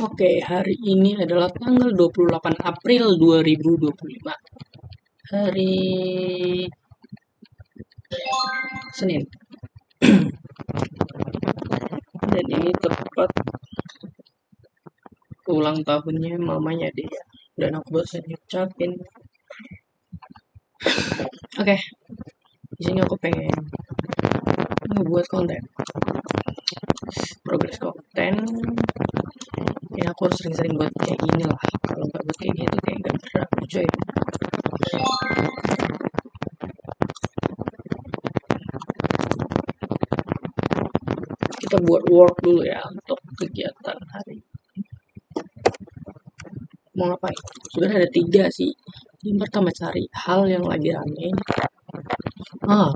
Oke, hari ini adalah tanggal 28 April 2025. Hari Senin. Dan ini tepat ulang tahunnya mamanya dia. Dan aku baru saja ucapin. Oke, di sini aku pengen ngebuat konten. Progres konten. Ya aku harus sering-sering buat kayak gini lah. Kalau nggak buat kayak gitu kayak nggak gerak, coy. Kita buat work dulu ya untuk kegiatan hari. Mau ngapain? Sudah ada 3 sih. Yang pertama cari hal yang lagi rame.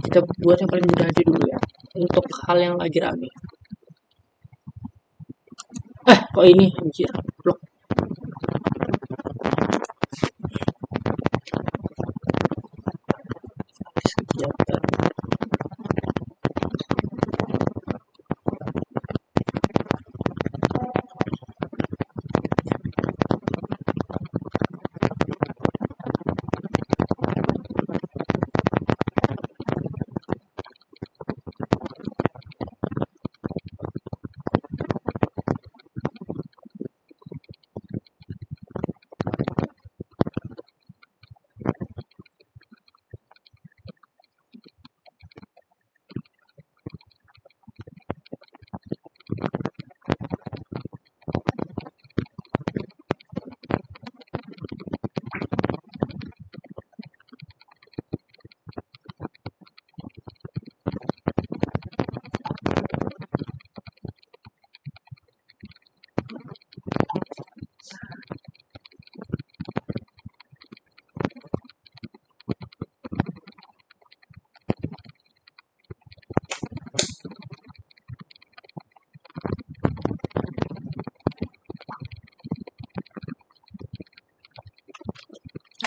Kita buat yang paling mudah aja dulu ya. Untuk hal yang lagi rame. Kok ini anjir, blok. Kegiatan.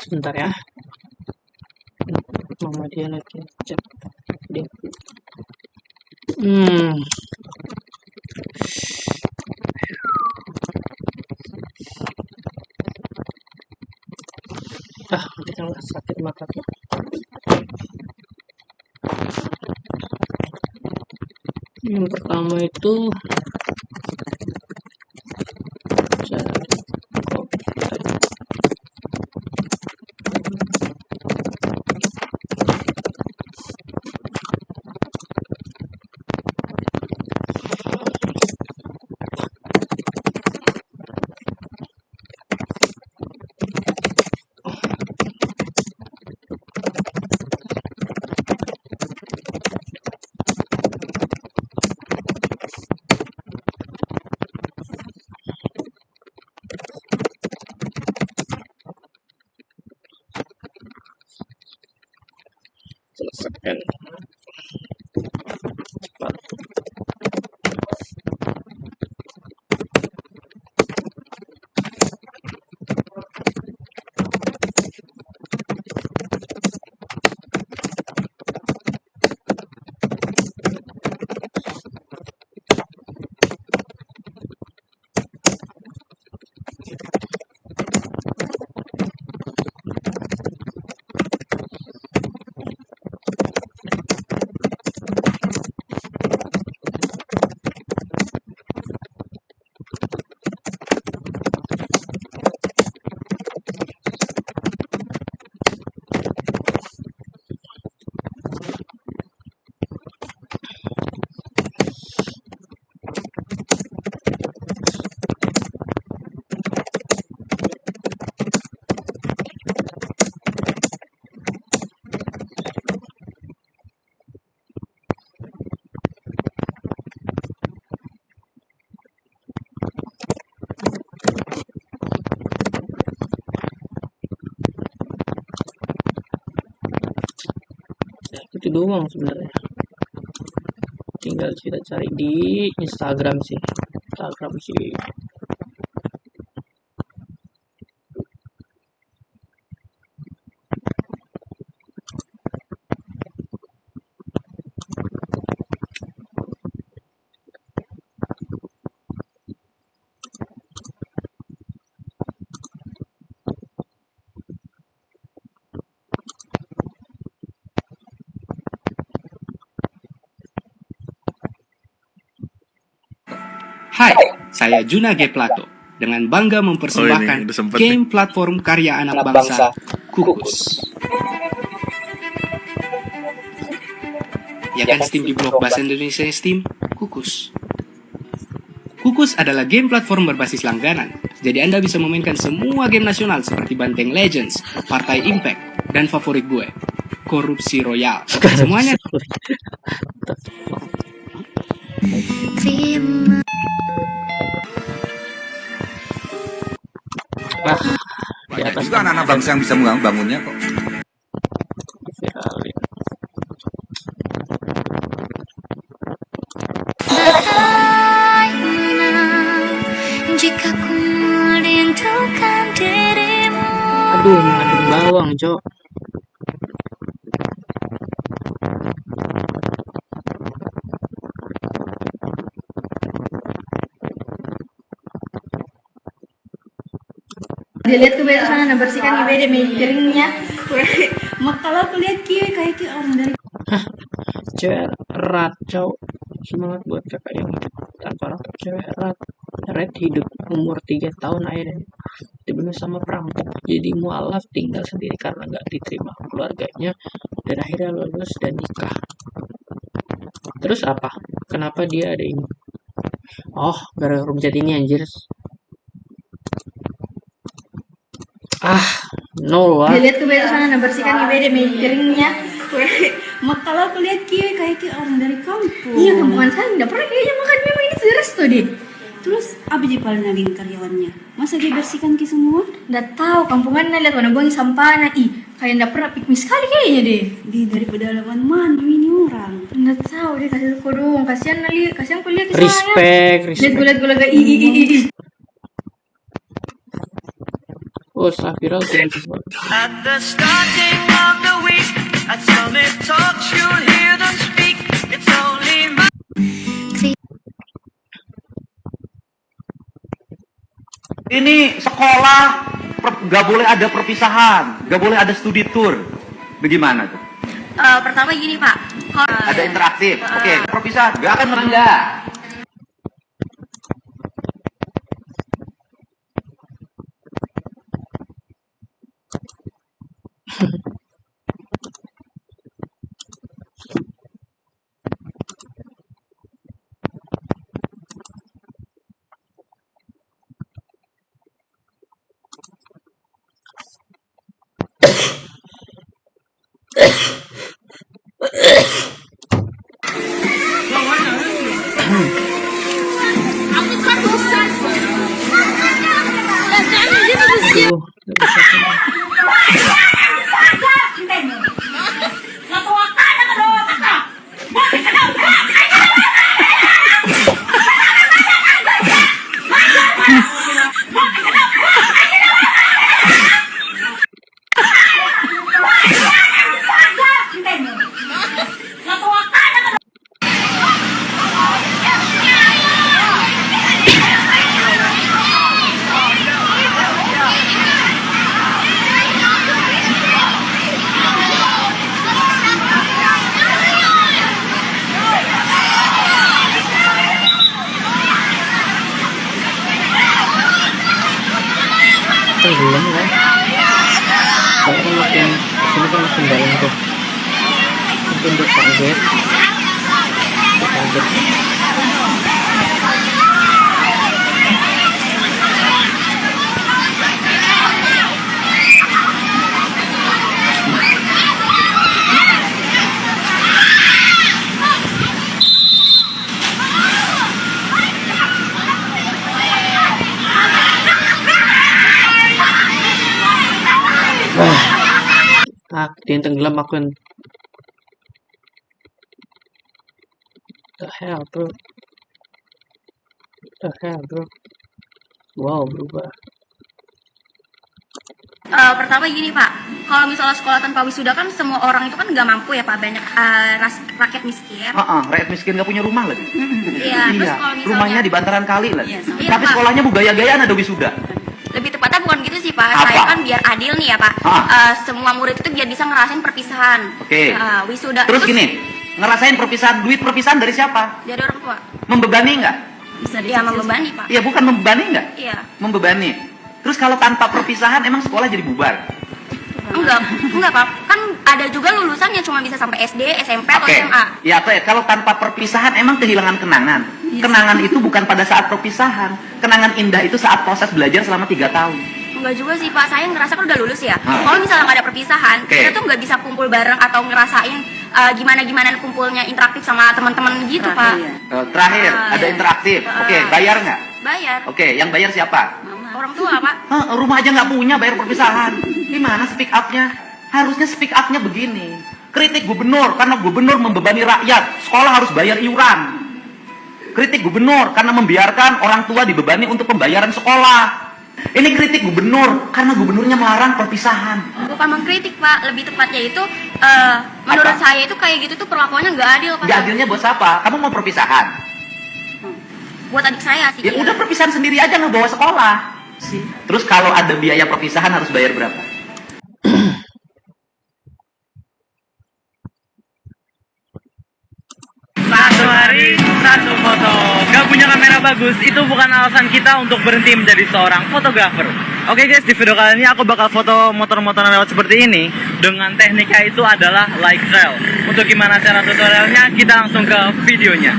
Sebentar ya. Mama dia lagi chat. Dia. Nanti kan sakit mata tuh. Yang pertama itu selesaikan cepat. Itu doang sebenarnya. Tinggal kita cari di Instagram sih. Hai, saya Juna G. Plato. Dengan bangga mempersembahkan game platform karya anak bangsa, Kukus. Ya kan Steam di blog bahasa Indonesia Steam? Kukus. Kukus adalah game platform berbasis langganan. Jadi Anda bisa memainkan semua game nasional seperti Banteng Legends, Partai Impact, dan favorit gue, Korupsi Royal. Semuanya di atas juga anak-anak bangsa yang bisa membangunnya kok. viralin. Jika ku merindukan dirimu. Aduh, mengandung bawang, Cok. Dia lihat ke bawah sana, bersihkan beda piringnya. Kalau aku lihat kiri kayak itu orang dari Cewek erat, Cok. Semangat buat kakak yang hidup tanpa rokok. Cewek erat. Red hidup umur 3 tahun akhirnya dibunuh sama perampok, jadi mualaf, tinggal sendiri karena nggak diterima keluarganya, dan akhirnya lulus dan nikah. Terus apa? Kenapa dia ada ini? Oh, gara-gara rumcat ini anjir. No lah. dia lihat ke bawah sana, bersihkan beda piringnya. Kalau aku lihat kiri kayak itu orang dari kampung. Iya, kampungan saya nggak pernah kayaknya makan memang ini serius tuh deh. Terus apa sih paling naging karyawannya? Masa dia bersihkan ke semua? Nggak tahu, kampungan lihat mana buang sampahnya. Ih, kayak nggak pernah piknik sekali kayaknya deh. Di daripada lawan mana ini orang? Nggak tahu deh, kasih aku dong. Kasihan kali, kasihan kuliah ke saya. Respect. Lihat gue lagi ih. Oh, setelah viral tuh. At the starting of the week, at Summit Talks you'll hear them speak. It's only my Ini sekolah nggak boleh ada perpisahan, nggak boleh ada studi tour. Bagaimana tuh? Pertama gini Pak, Ada interaktif. Oke, perpisahan nggak akan melanggar. Aduh, nggak bisa. Tenggelam kan? Saya kan makin sini kan makin dalam tuh. Mungkin dia kaget. Dia yang tenggelam aku yang the hell bro. Wow, berubah. Pertama gini Pak, kalau misalnya sekolah tanpa wisuda kan semua orang itu kan nggak mampu ya Pak, banyak rakyat miskin. Rakyat miskin nggak punya rumah lagi. Iya, terus kalau misalnya Rumahnya di bantaran kali lagi. Iya, Tapi Pak. sekolahnya gaya-gayaan ada wisuda. lebih tepatnya bukan gitu sih Pak, Apa? saya kan biar adil nih ya Pak. Semua murid itu biar bisa ngerasain perpisahan. Oke. Wisuda. Terus gini, ngerasain perpisahan, duit perpisahan dari siapa? Dari orang tua. Membebani nggak? Bisa dia membebani, Pak. Iya, bukan membebani nggak? Iya. Membebani. Terus kalau tanpa perpisahan emang sekolah jadi bubar? Enggak, Pak. Kan ada juga lulusan yang cuma bisa sampai SD, SMP atau Oke. SMA. Ya, kalau tanpa perpisahan emang kehilangan kenangan. Yes. Kenangan itu bukan pada saat perpisahan. Kenangan indah itu saat proses belajar selama 3 tahun. Enggak juga sih, Pak. Saya ngerasa kan udah lulus ya. Hah. Kalau misalnya nggak ada perpisahan, Oke. kita tuh nggak bisa kumpul bareng atau ngerasain gimana kumpulnya interaktif sama teman-teman gitu, Pak. Terakhir, ada Iya. interaktif. Oke, bayar nggak? Bayar. Oke, yang bayar siapa? Orang tua, Pak. Hah, rumah aja nggak punya, bayar perpisahan. Gimana speak up-nya? Harusnya speak up-nya begini. Kritik gubernur karena gubernur membebani rakyat. Sekolah harus bayar iuran. Kritik gubernur karena membiarkan orang tua dibebani untuk pembayaran sekolah. Ini kritik gubernur karena gubernurnya melarang perpisahan. Bukan mengkritik, Pak. Lebih tepatnya itu menurut Apa? saya itu kayak gitu tuh perlakuannya nggak adil, Pak. Gak adilnya buat siapa? Kamu mau perpisahan? Buat adik saya sih. Ya udah perpisahan sendiri aja, nggak bawa sekolah. Terus kalau ada biaya perpisahan harus bayar berapa? Satu hari, satu foto. Gak punya kamera bagus, itu bukan alasan kita untuk berhenti menjadi seorang fotografer. Oke guys, di video kali ini aku bakal foto motor-motor lewat seperti ini. Dengan tekniknya itu adalah like trail. Untuk gimana cara tutorialnya, kita langsung ke videonya.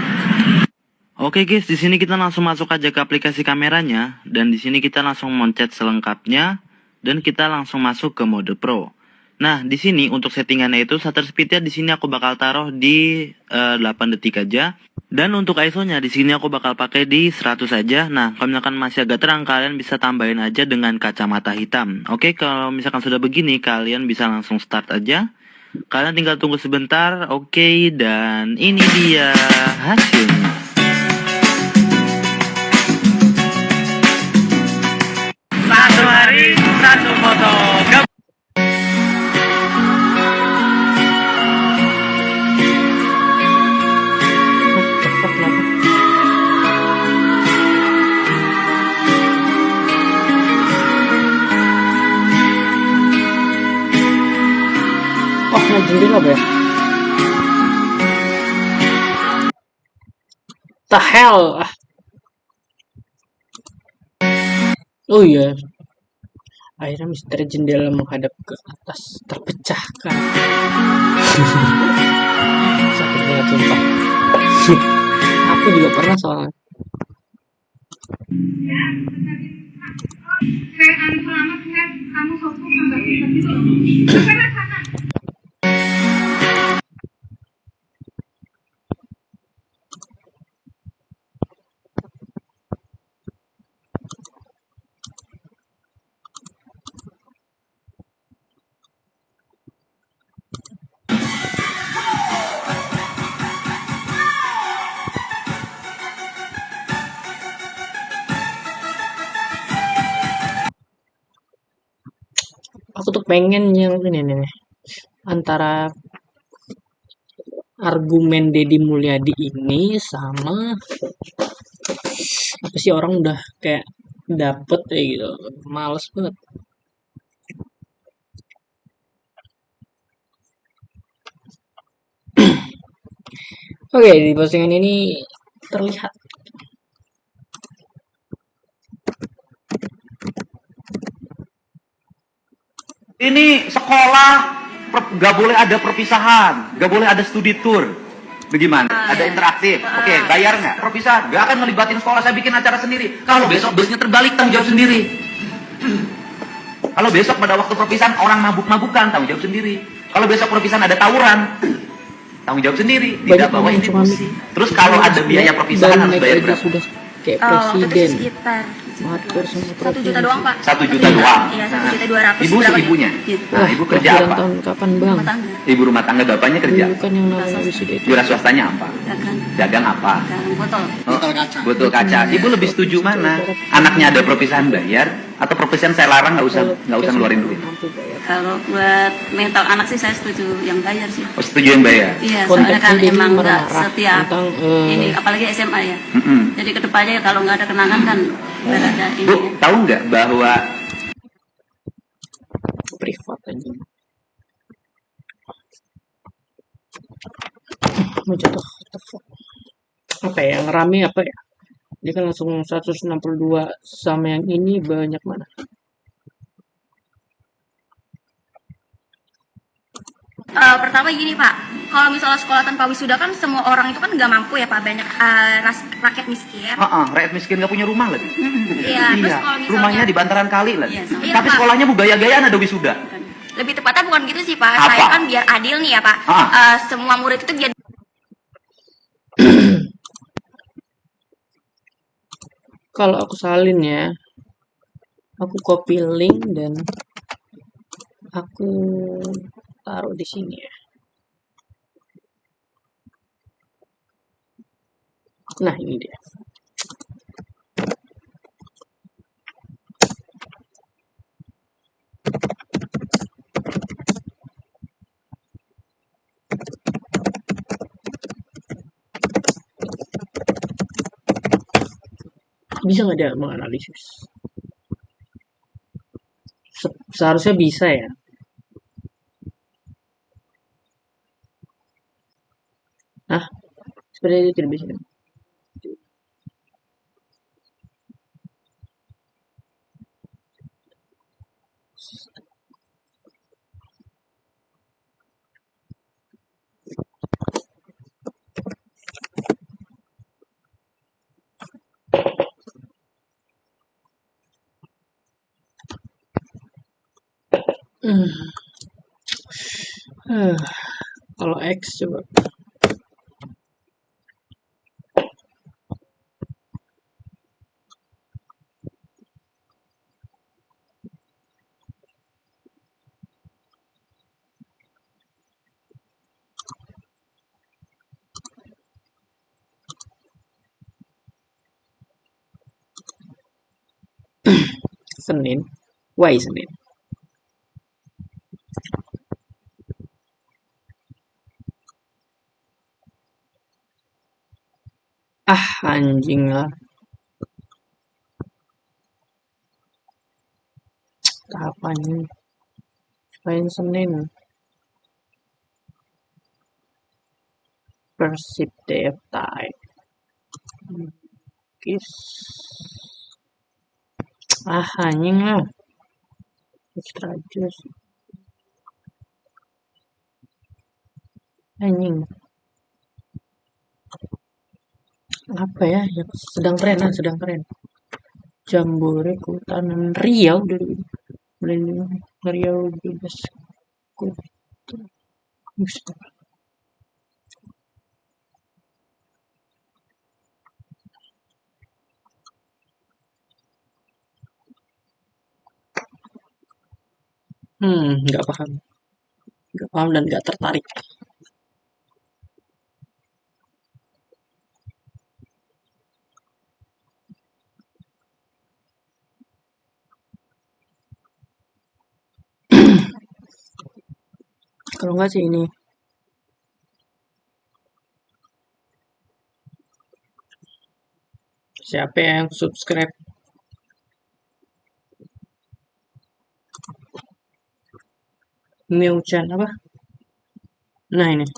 Oke guys, di sini kita langsung masuk aja ke aplikasi kameranya. Dan di sini kita langsung mencet selengkapnya. Dan kita langsung masuk ke mode pro. Nah, di sini untuk settingannya itu shutter speed-nya di sini aku bakal taruh di 8 detik aja. Dan untuk ISO-nya di sini aku bakal pakai di 100 saja. Nah, kalau misalkan masih agak terang, kalian bisa tambahin aja dengan kacamata hitam. Oke, kalau misalkan sudah begini, kalian bisa langsung start aja. Kalian tinggal tunggu sebentar. Oke, dan ini dia hasilnya. Satu hari, satu foto. Cepat lah. Oh, kena jendela apa ya? The hell? Ah. Oh iya. Akhirnya misteri jendela menghadap ke atas terpecahkan. Sakit banget sumpah. Aku juga pernah soalnya. Aku tuh pengen yang ini nih, antara argumen Deddy Mulyadi ini sama apa sih, orang udah kayak dapet ya gitu, males banget. Oke, di postingan ini terlihat Ini sekolah nggak boleh ada perpisahan, nggak boleh ada studi tour. Bagaimana? Ada interaktif. Oke, bayar nggak? Perpisahan. Nggak akan ngelibatin sekolah. Saya bikin acara sendiri. Kalau besok busnya terbalik, tanggung jawab sendiri. Kalau besok pada waktu perpisahan orang mabuk-mabukan, tanggung jawab sendiri. Kalau besok perpisahan ada tawuran, tanggung jawab sendiri. Tidak banyak bawa orang cuma institusi. Terus kalau ada biaya perpisahan dan harus naik bayar aja berapa? sudah kayak Waktu itu presiden. sekitar Ngatur sama 1 juta doang, Pak. 1 juta doang. Iya, 1.200.000. Ibu berapa ibunya. gitu? Nah, ibu kerja Lahiran apa? tahun kapan bang? Rumah tangga, Ibu rumah tangga, bapaknya kerja. Dulu kan yang namanya wisuda itu. Wira swastanya apa? dagang, Dagang apa? dagang botol. Botol kaca. Ibu lebih setuju mana? Anaknya ada perpisahan bayar atau perpisahan saya larang nggak usah ngeluarin duit? Kalau buat mental anak sih saya setuju yang bayar sih. Oh, setuju yang bayar. Iya, soalnya Konteksnya kan jadi emang nggak marah-marah setiap tentang, ini, apalagi SMA ya. Mm-mm. Jadi kedepannya kalau nggak ada kenangan kan nggak ada ini. Bu, tahu nggak bahwa privat aja. Mau jatuh. Apa ya yang rame apa ya? Dia kan langsung 162 sama yang ini banyak mana? Pertama gini Pak, kalau misalnya sekolah tanpa wisuda kan semua orang itu kan nggak mampu ya Pak, banyak rakyat miskin. Rakyat miskin gak punya rumah lagi. Iya, terus kalau misalnya Rumahnya di bantaran kali lagi. Iya, Tapi Pak. sekolahnya bu gaya-gayaan ada wisuda. lebih tepatnya bukan gitu sih Pak, Apa? saya kan biar adil nih ya Pak. Semua murid itu biar Kalau aku salin ya, aku copy link dan aku taruh di sini ya. Nah, ini dia. Bisa nggak dia menganalisis? Seharusnya bisa ya. Nah, seperti itu tidak bisa. Kalau X coba. Senin. Y Senin. Anjing lah. Kapan nih? Selain Senin. Persib Deptai. Kis. Anjing lah. Extra jus. Anjing. Apa ya yang sedang tren. Jambore Kehutanan Riau dari Riau bebas kota. Nggak paham dan nggak tertarik. Kalau nggak sih ini. Siapa yang subscribe? Meuchan apa? Nah ini.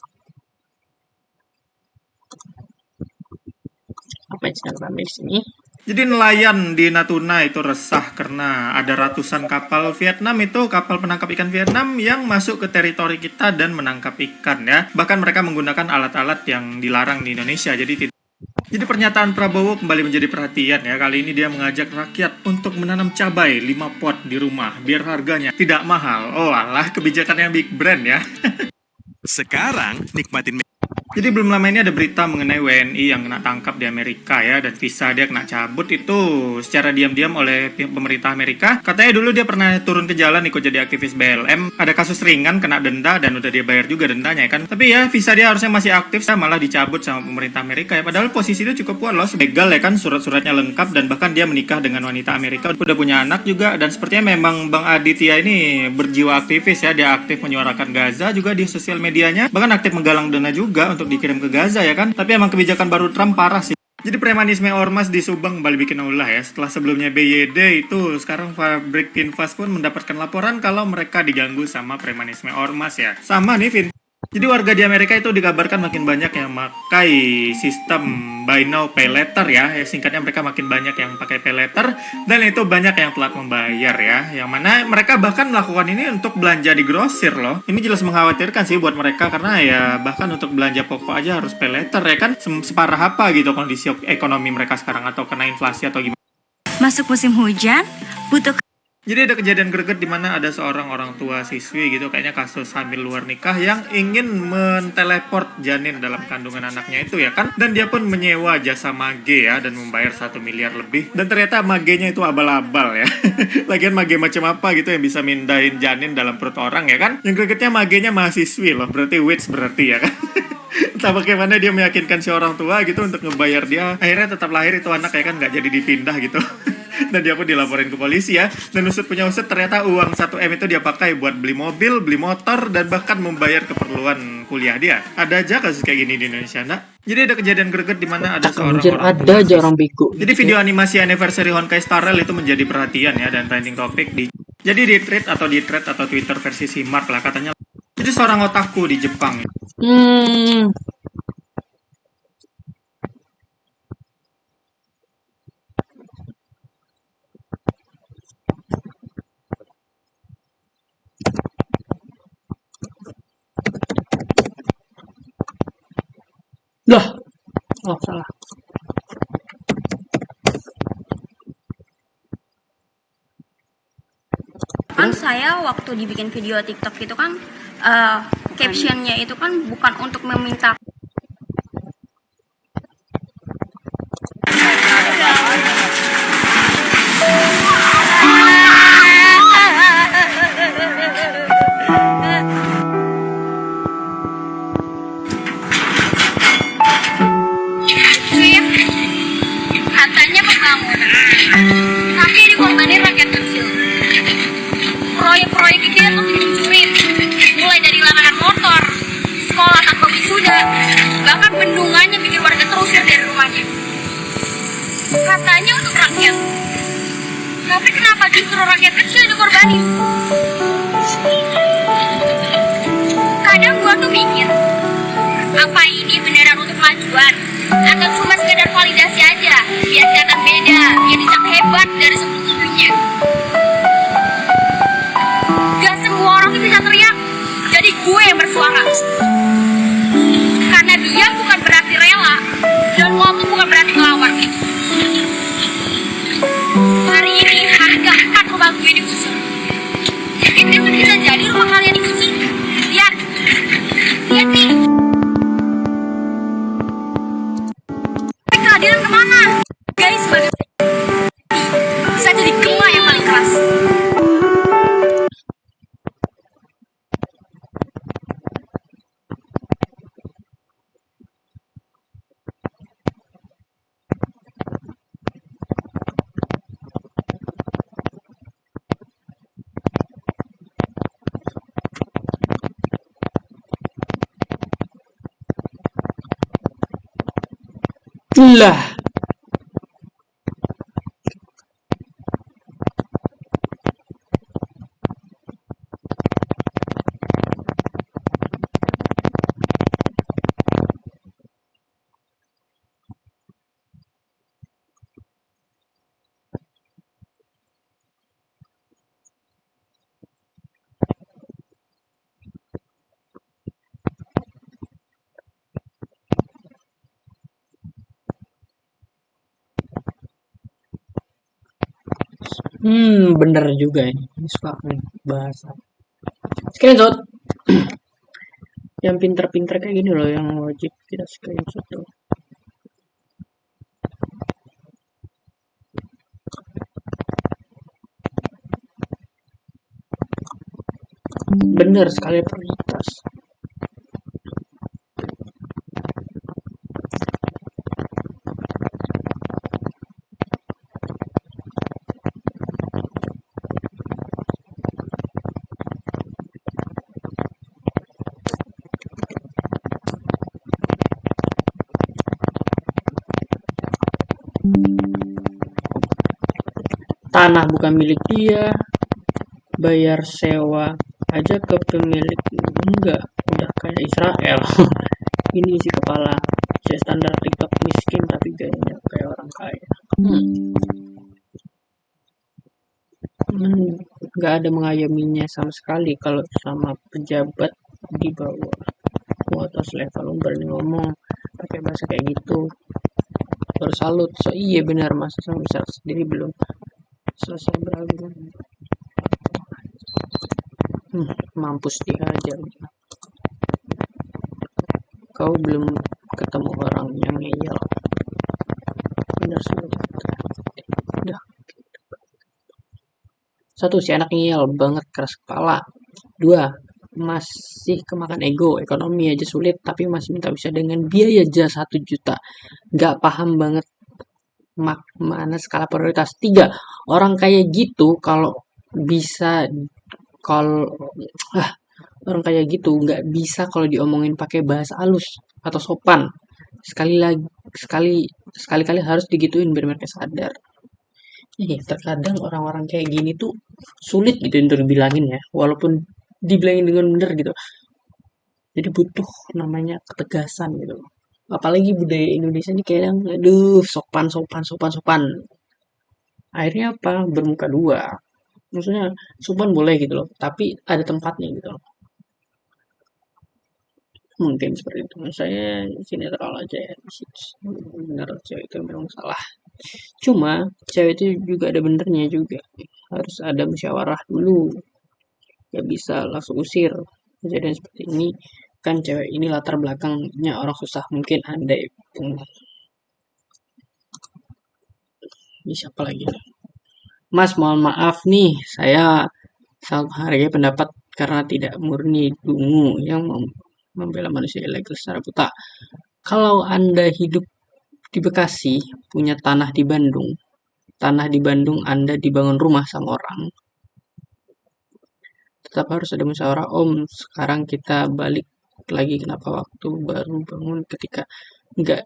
Apa Instagram di sini? Jadi nelayan di Natuna itu resah karena ada ratusan kapal Vietnam itu kapal penangkap ikan Vietnam yang masuk ke teritori kita dan menangkap ikan ya. Bahkan mereka menggunakan alat-alat yang dilarang di Indonesia. Jadi pernyataan Prabowo kembali menjadi perhatian ya. Kali ini dia mengajak rakyat untuk menanam cabai 5 pot di rumah biar harganya tidak mahal. Oh alah, kebijakannya big brand ya. Sekarang nikmatin. Jadi belum lama ini ada berita mengenai WNI yang kena tangkap di Amerika ya, dan visa dia kena cabut itu secara diam-diam oleh pemerintah Amerika. Katanya dulu dia pernah turun ke jalan ikut jadi aktivis BLM, ada kasus ringan kena denda dan udah dia bayar juga dendanya kan. Tapi ya visa dia harusnya masih aktif, malah dicabut sama pemerintah Amerika ya. Padahal posisi dia cukup polos, legal ya kan, surat-suratnya lengkap dan bahkan dia menikah dengan wanita Amerika, udah punya anak juga, dan sepertinya memang Bang Aditya ini berjiwa aktivis ya. Dia aktif menyuarakan Gaza juga di sosial medianya, bahkan aktif menggalang dana juga untuk dikirim ke Gaza ya kan. Tapi emang kebijakan baru Trump parah sih. Jadi premanisme ormas di Subang kembali bikin ulah ya. Setelah sebelumnya BYD itu, sekarang pabrik Finfast pun mendapatkan laporan kalau mereka diganggu sama premanisme ormas ya. Sama nih Jadi warga di Amerika itu dikabarkan makin banyak yang pakai sistem buy now pay later ya. Singkatnya mereka makin banyak yang pakai pay later dan itu banyak yang telat membayar ya. Yang mana mereka bahkan melakukan ini untuk belanja di grosir loh. Ini jelas mengkhawatirkan sih buat mereka karena ya bahkan untuk belanja pokok aja harus pay later ya kan. Separah apa gitu kondisi ekonomi mereka sekarang atau kena inflasi atau gimana. Masuk musim hujan, butuh. Jadi ada kejadian greget di mana ada seorang orang tua siswi gitu, kayaknya kasus hamil luar nikah yang ingin menteleport janin dalam kandungan anaknya itu ya kan. Dan dia pun menyewa jasa mage ya dan membayar 1 miliar lebih. Dan ternyata magenya itu abal-abal ya. Lagian mage macam apa gitu yang bisa mindahin janin dalam perut orang ya kan. Yang gregetnya magenya mahasiswi loh, berarti witch berarti ya kan. Entah bagaimana dia meyakinkan si orang tua gitu untuk ngebayar dia. Akhirnya tetap lahir itu anak ya kan, nggak jadi dipindah gitu. Dan dia pun dilaporin ke polisi ya. Dan usut punya usut ternyata uang 1M itu dia pakai buat beli mobil, beli motor, dan bahkan membayar keperluan kuliah dia. Ada aja kasus kayak gini di Indonesia, nak. Jadi ada kejadian greget di mana ada seorang orang ada aja orang bego. Jadi video animasi anniversary Honkai Star Rail itu menjadi perhatian ya dan trending topik di. Jadi di thread atau Twitter versi si Mark lah katanya. Jadi seorang otaku di Jepang. Lah. Oh, salah. Kan saya waktu dibikin video TikTok itu kan captionnya itu kan bukan untuk meminta katanya pembangunan, tapi dikorbanin rakyat kecil. Proyek-proyek gede tuh dihancurin, mulai dari lapangan motor, sekolah tanpa wisuda, bahkan bendungannya bikin warga terusir dari rumahnya. Katanya untuk rakyat, tapi kenapa justru rakyat kecil yang dikorbanin? Kadang gua tuh mikir, apa ini beneran untuk kemajuan atau cuma sekedar validasi aja biar kelihatan beda, biar dicap hebat dari sebelum-sebelumnya. Gak semua orang tuh bisa teriak, jadi gue yang bersuara. Karena dia bukan berarti rela dan lo tuh bukan berarti ngelawan. Hari ini harga 4 rumah gue digusur. Itu pun bisa jadi rumah kalian digusur. Lihat nih. Keadilan kemana? Guys, sebagai bisa jadi gema yang paling keras. Lah. Bener juga ini. Ini suka nih bahasa. Screenshot. Yang pinter-pinter kayak gini loh yang wajib kita screenshot tuh. Bener sekali prioritas. Tanah bukan milik dia, bayar sewa aja ke pemilik enggak, udah kayak Israel. Ini isi kepala cewek standar TikTok miskin tapi gayanya kayak orang kaya. Nggak ada mengayominya sama sekali kalau sama pejabat di bawah atas level berani ngomong pakai bahasa kayak gitu. Baru salut. So iya benar, masa sama bisa sendiri belum selesai beragam. Mampus dihajar. Kau belum ketemu orang yang ngeyel. Benar sih. Udah. Satu, si anak ngeyel banget, keras kepala. Dua, masih kemakan ego, ekonomi aja sulit tapi masih minta bisa dengan biaya aja 1 juta. Gak paham banget mana skala prioritas. Tiga, orang kayak gitu orang kayak gitu nggak bisa kalau diomongin pakai bahasa halus atau sopan. Sekali-kali harus digituin biar mereka sadar. Terkadang orang-orang kayak gini tuh sulit gitu untuk dibilangin ya, walaupun dibilangin dengan benar gitu. Jadi butuh namanya ketegasan gitu. Apalagi budaya Indonesia ini kadang sopan. Akhirnya apa? Bermuka dua. Maksudnya sopan boleh gitu loh, tapi ada tempatnya gitu loh. Mungkin seperti itu. Saya netral aja ya. Benar, cewek itu memang salah. Cuma cewek itu juga ada benernya juga. Harus ada musyawarah dulu. Gak bisa langsung usir. Kejadian seperti ini kan cewek ini latar belakangnya orang susah, mungkin andai ini siapa lagi nih? Mas, mohon maaf nih, saya sangat menghargai pendapat karena tidak murni dungu yang membela manusia ilegal secara buta. Kalau Anda hidup di Bekasi, punya tanah di Bandung Anda dibangun rumah sama orang, tetap harus ada musyawarah. Om, sekarang kita balik lagi, kenapa waktu baru bangun ketika nggak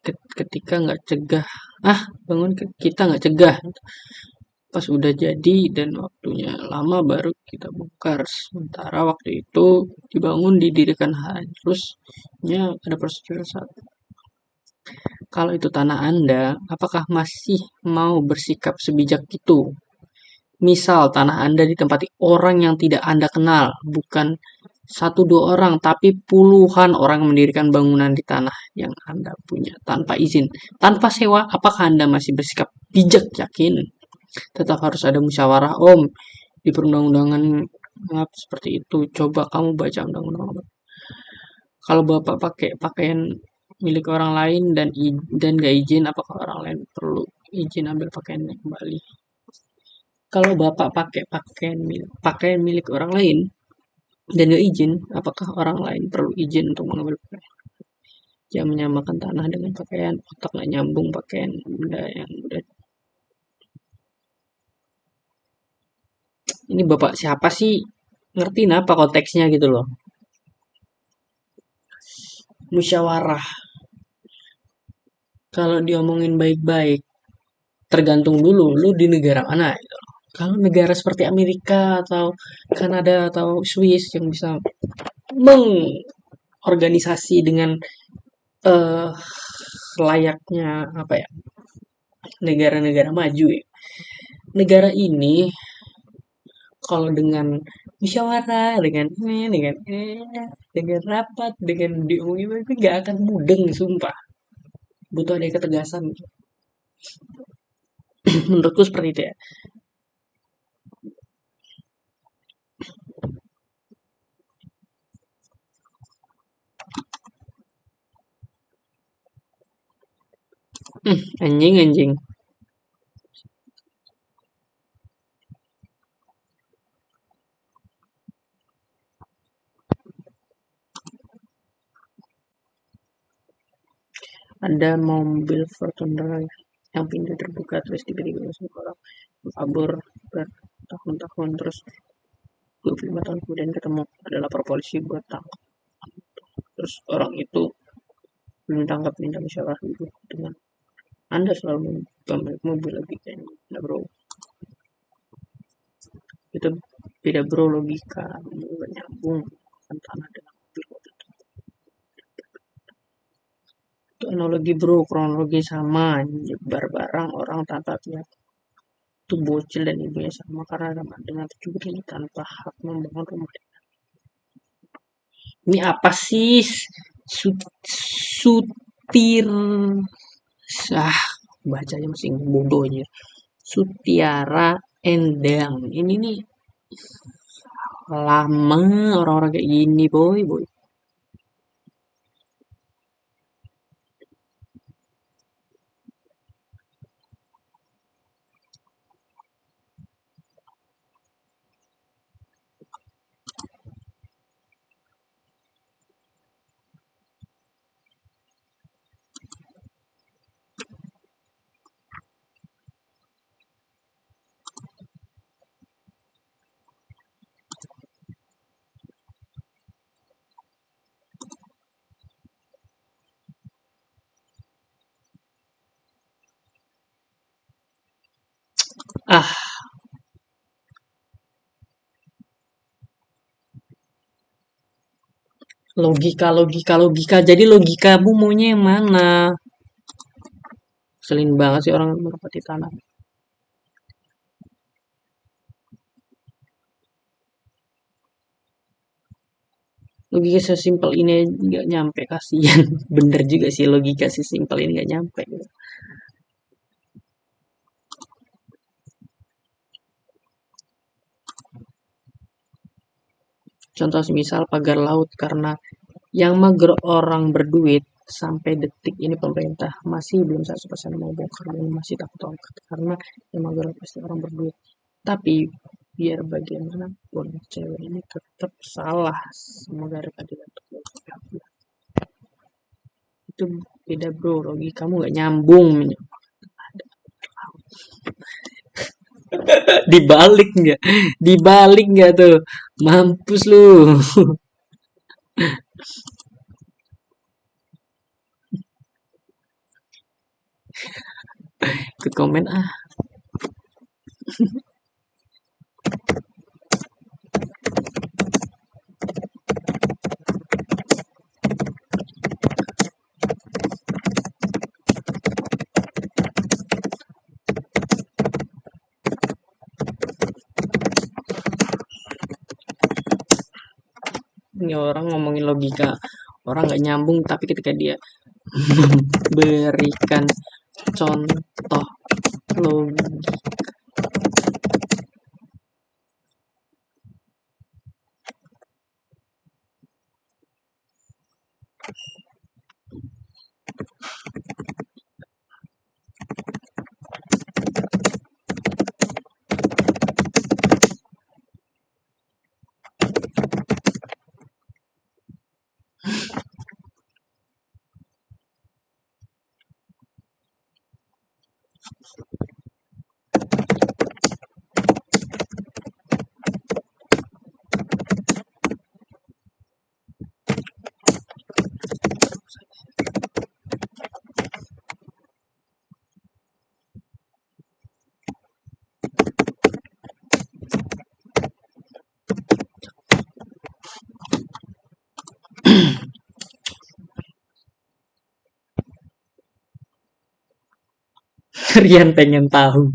cegah kita nggak cegah pas udah jadi dan waktunya lama baru kita bongkar, sementara waktu itu dibangun didirikan harusnya ada prosedur saat. Kalau itu tanah Anda, apakah masih mau bersikap sebijak itu? Misal tanah Anda ditempati orang yang tidak Anda kenal, bukan 1-2 orang, tapi puluhan orang mendirikan bangunan di tanah yang Anda punya tanpa izin, tanpa sewa. Apakah Anda masih bersikap bijak? Yakin? Tetap harus ada musyawarah, Om. Di perundang-undangan seperti itu. Coba kamu baca undang-undang. Kalau Bapak pakai pakaian milik orang lain dan gak izin, apakah orang lain perlu izin ambil pakaiannya kembali? Kalau Bapak pakai pakaian milik orang lain dan gak izin, apakah orang lain perlu izin untuk mengambil pakaian? Jangan menyamakan tanah dengan pakaian. Otak gak nyambung, pakaian benda yang udah. Ini Bapak siapa sih? Ngertiin apa konteksnya gitu loh. Musyawarah. Kalau diomongin baik-baik, tergantung dulu lu di negara mana gitu. Kalau negara seperti Amerika atau Kanada atau Swiss yang bisa mengorganisasi dengan layaknya negara-negara maju ya. Negara ini kalau dengan musyawarah, dengan rapat, dengan diomongin itu nggak akan mudeng, sumpah. Butuh ada ketegasan. Menurutku seperti itu ya. Anjing. Ada mobil Fortuner yang pintu terbuka terus tiba-tiba masuk orang kabur bertahun-tahun, terus 25 tahun kemudian ketemu, ada lapor polisi buat tangkap. Terus orang itu belum tangkap, minta musyawarah dulu dengan Anda selalu pemilik mobil lagi kayaknya. Nah, bro, itu beda bro, logika nggak nyambung kan tanah dengan mobil. Kronologi bro, kronologi sama. Nyebar barang orang tanpa pihak. Itu bocil dan ibunya sama karena dengan pencuri tanpa hak membangun rumah. Ini apa sih? Sutir. Bacanya masih bodohnya. Sutiara Endang. Ini nih lama orang-orang kayak gini, boy. Ah, logika. Jadi logikamu maunya yang mana? Selin banget sih orang merpati tanah. Logika sesimpel ini nggak nyampe, kasihan. Bener juga sih logika sesimpel ini nggak nyampe. Contoh semisal pagar laut karena yang mager orang berduit sampai detik ini pemerintah masih belum 100% mau bongkar dan masih takut angkat karena yang mager pasti orang berduit. Tapi biar bagaimanapun cewek ini tetap salah. Semoga ada keadilan untuk pihak-pihak. Itu beda bro, kamu nggak nyambung. Dibalik nggak tuh, mampus lu. Ikut komen ah. Ini orang ngomongin logika, orang nggak nyambung, tapi ketika dia memberikan contoh logika. Rian pengen tahu.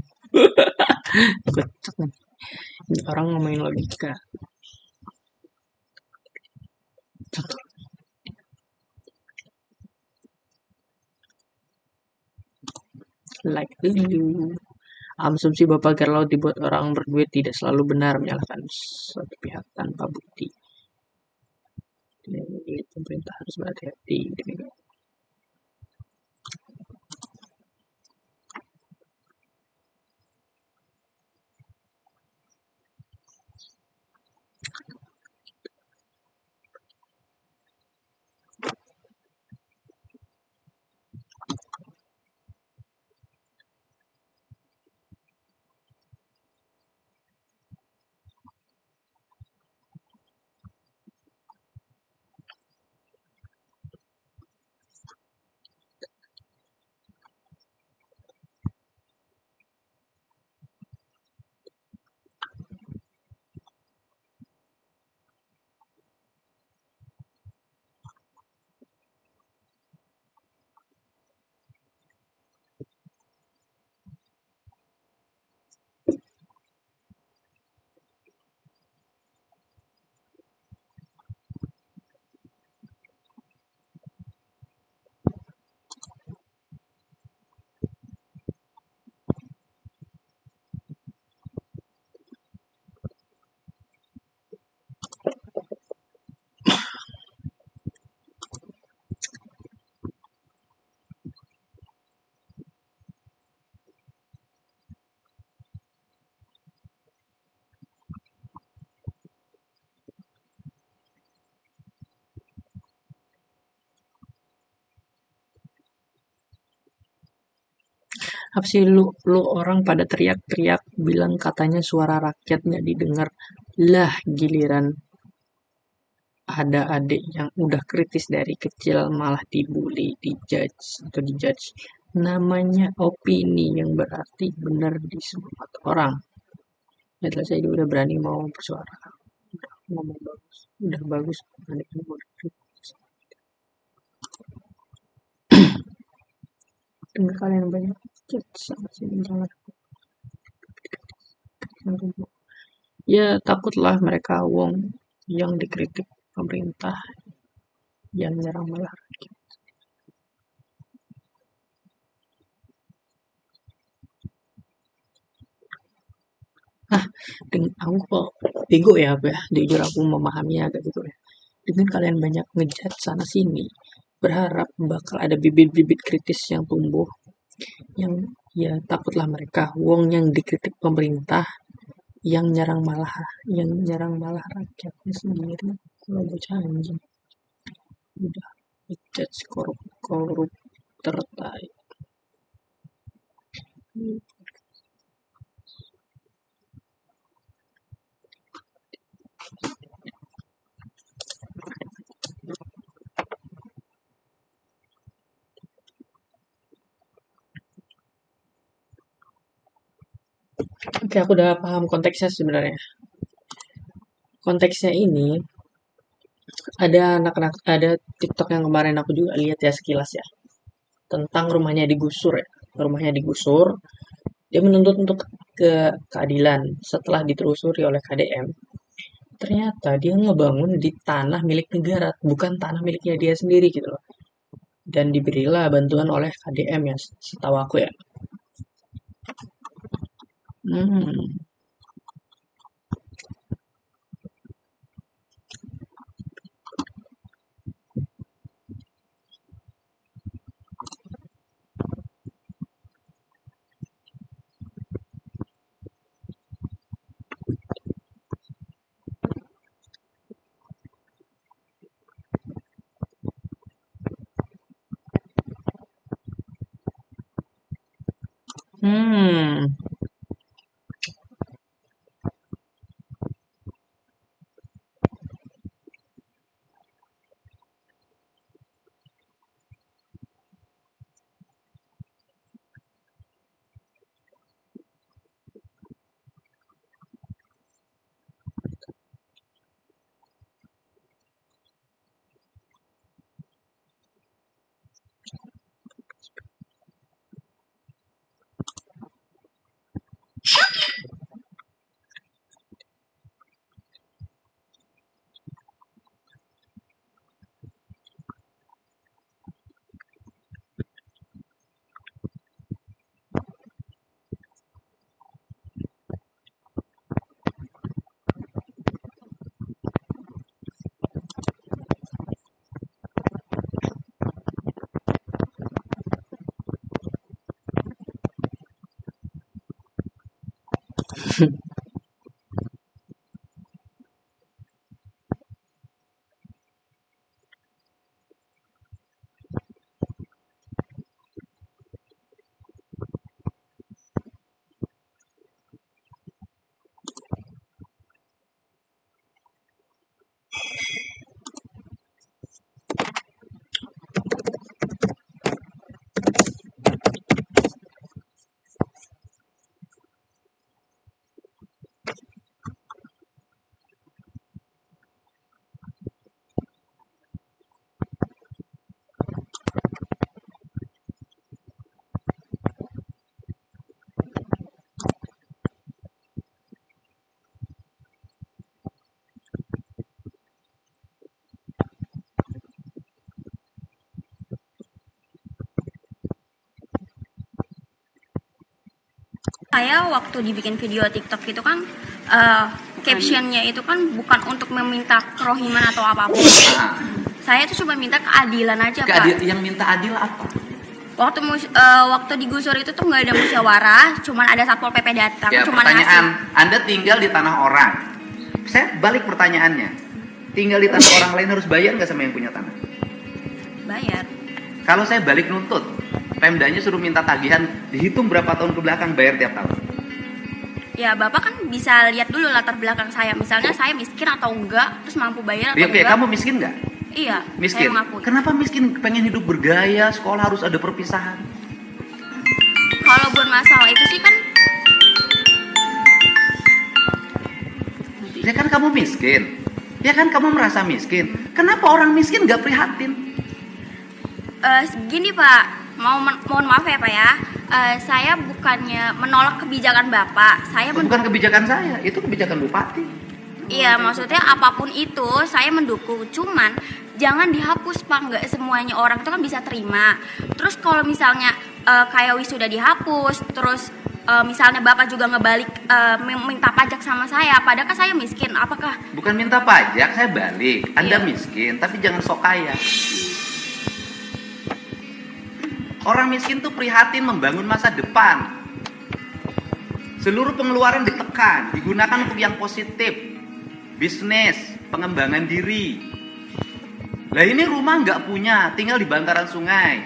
Kocak nih. Ini orang ngomongin logika. Contoh. Like dulu. Asumsi bahwa pagar laut dibuat orang berduit tidak selalu benar, menyalahkan suatu pihak tanpa bukti. Jadi pemerintah harus berhati-hati. Apa sih lu orang pada teriak-teriak bilang katanya suara rakyat nggak didengar. Lah giliran ada adik yang udah kritis dari kecil malah dibully, dijudge. Namanya opini yang berarti benar di semua mata orang. Lihatlah saya udah berani mau bersuara. Udah ngomong bagus. Udah bagus. Berani mau kritis. Dengar kalian banyak judge sama sini jangan. Ya takutlah mereka wong yang dikritik pemerintah yang nyerang malah rakyat. Aku kok bego ya apa ya, jujur aku memahaminya agak gitu ya. Dengan kalian banyak ngejat sana sini, berharap bakal ada bibit-bibit kritis yang tumbuh, yang ya takutlah mereka, wong yang dikritik pemerintah, yang nyerang malah rakyatnya sendiri, kalau bocah anjing, udah ngejat korup tertai. Oke, aku udah paham konteksnya sebenarnya. Konteksnya ini ada ada TikTok yang kemarin aku juga lihat ya sekilas ya, tentang rumahnya digusur ya. Rumahnya digusur, dia menuntut untuk keadilan setelah ditelusuri oleh KDM. Ternyata dia ngebangun di tanah milik negara, bukan tanah miliknya dia sendiri gitu loh. Dan diberilah bantuan oleh KDM ya, setahu aku ya. Saya waktu dibikin video TikTok itu kan captionnya itu kan bukan untuk meminta kerohiman atau apapun. Saya tuh cuma minta keadilan aja, Pak. Yang minta adil apa? Waktu digusur itu tuh nggak ada musyawarah, cuman ada satpol PP datang. Ya, cuman pertanyaan, ngasih. Anda tinggal di tanah orang. Saya balik pertanyaannya. Tinggal di tanah orang lain harus bayar nggak sama yang punya tanah? Bayar. Kalau saya balik nuntut, Pemdanya suruh minta tagihan, dihitung berapa tahun ke belakang, bayar tiap tahun. Ya Bapak kan bisa lihat dulu latar belakang saya. Misalnya saya miskin atau enggak, terus mampu bayar atau Ya, enggak. kamu miskin nggak? Iya, Miskin. saya mengakui. Kenapa miskin? Pengen hidup bergaya, sekolah harus ada perpisahan. Kalau buat masalah itu sih kan Ya kan kamu miskin. Ya kan kamu merasa miskin. Kenapa orang miskin nggak prihatin? gini Pak, mohon maaf ya Pak ya. Saya bukannya menolak kebijakan Bapak. Saya Bukan kebijakan saya, itu kebijakan bupati. Iya, maksudnya apapun itu saya mendukung. Cuman jangan dihapus Pak, nggak semuanya orang itu kan bisa terima. Terus kalau misalnya kayak wisuda dihapus, terus misalnya Bapak juga ngebalik minta pajak sama saya, padahal kan saya miskin, apakah? Bukan minta pajak, saya balik. Anda Iya. miskin, tapi jangan sok kaya. Orang miskin tuh prihatin membangun masa depan. Seluruh pengeluaran ditekan, digunakan untuk yang positif. Bisnis, pengembangan diri. Lah ini rumah nggak punya, tinggal di bantaran sungai.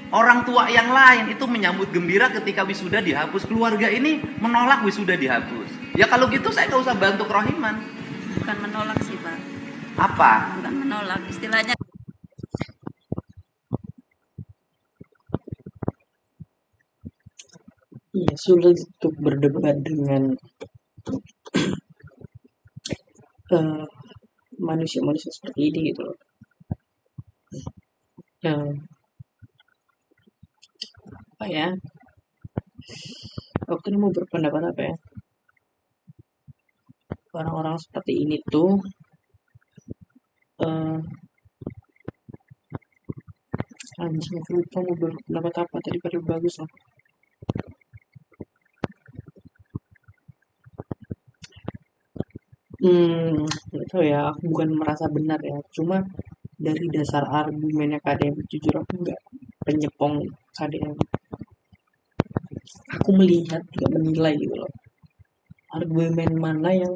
Orang tua yang lain itu menyambut gembira ketika wisuda dihapus. Keluarga ini menolak wisuda dihapus. Ya kalau gitu saya nggak usah bantu kerohiman. Bukan menolak sih Pak. Apa? Bukan menolak, istilahnya Iya, sulit untuk berdebat dengan eh, manusia-manusia seperti ini gitu loh. Yang apa ya? Waktu ini mau berpendapat apa ya? Orang-orang seperti ini tuh eh anjing, aku lupa mau berpendapat apa tadi, pada bagus lah. Nggak tahu ya, aku bukan merasa benar ya. Cuma dari dasar argumennya KDM, jujur aku nggak penyepong KDM. Aku melihat, nggak menilai gitu loh. Argumen mana yang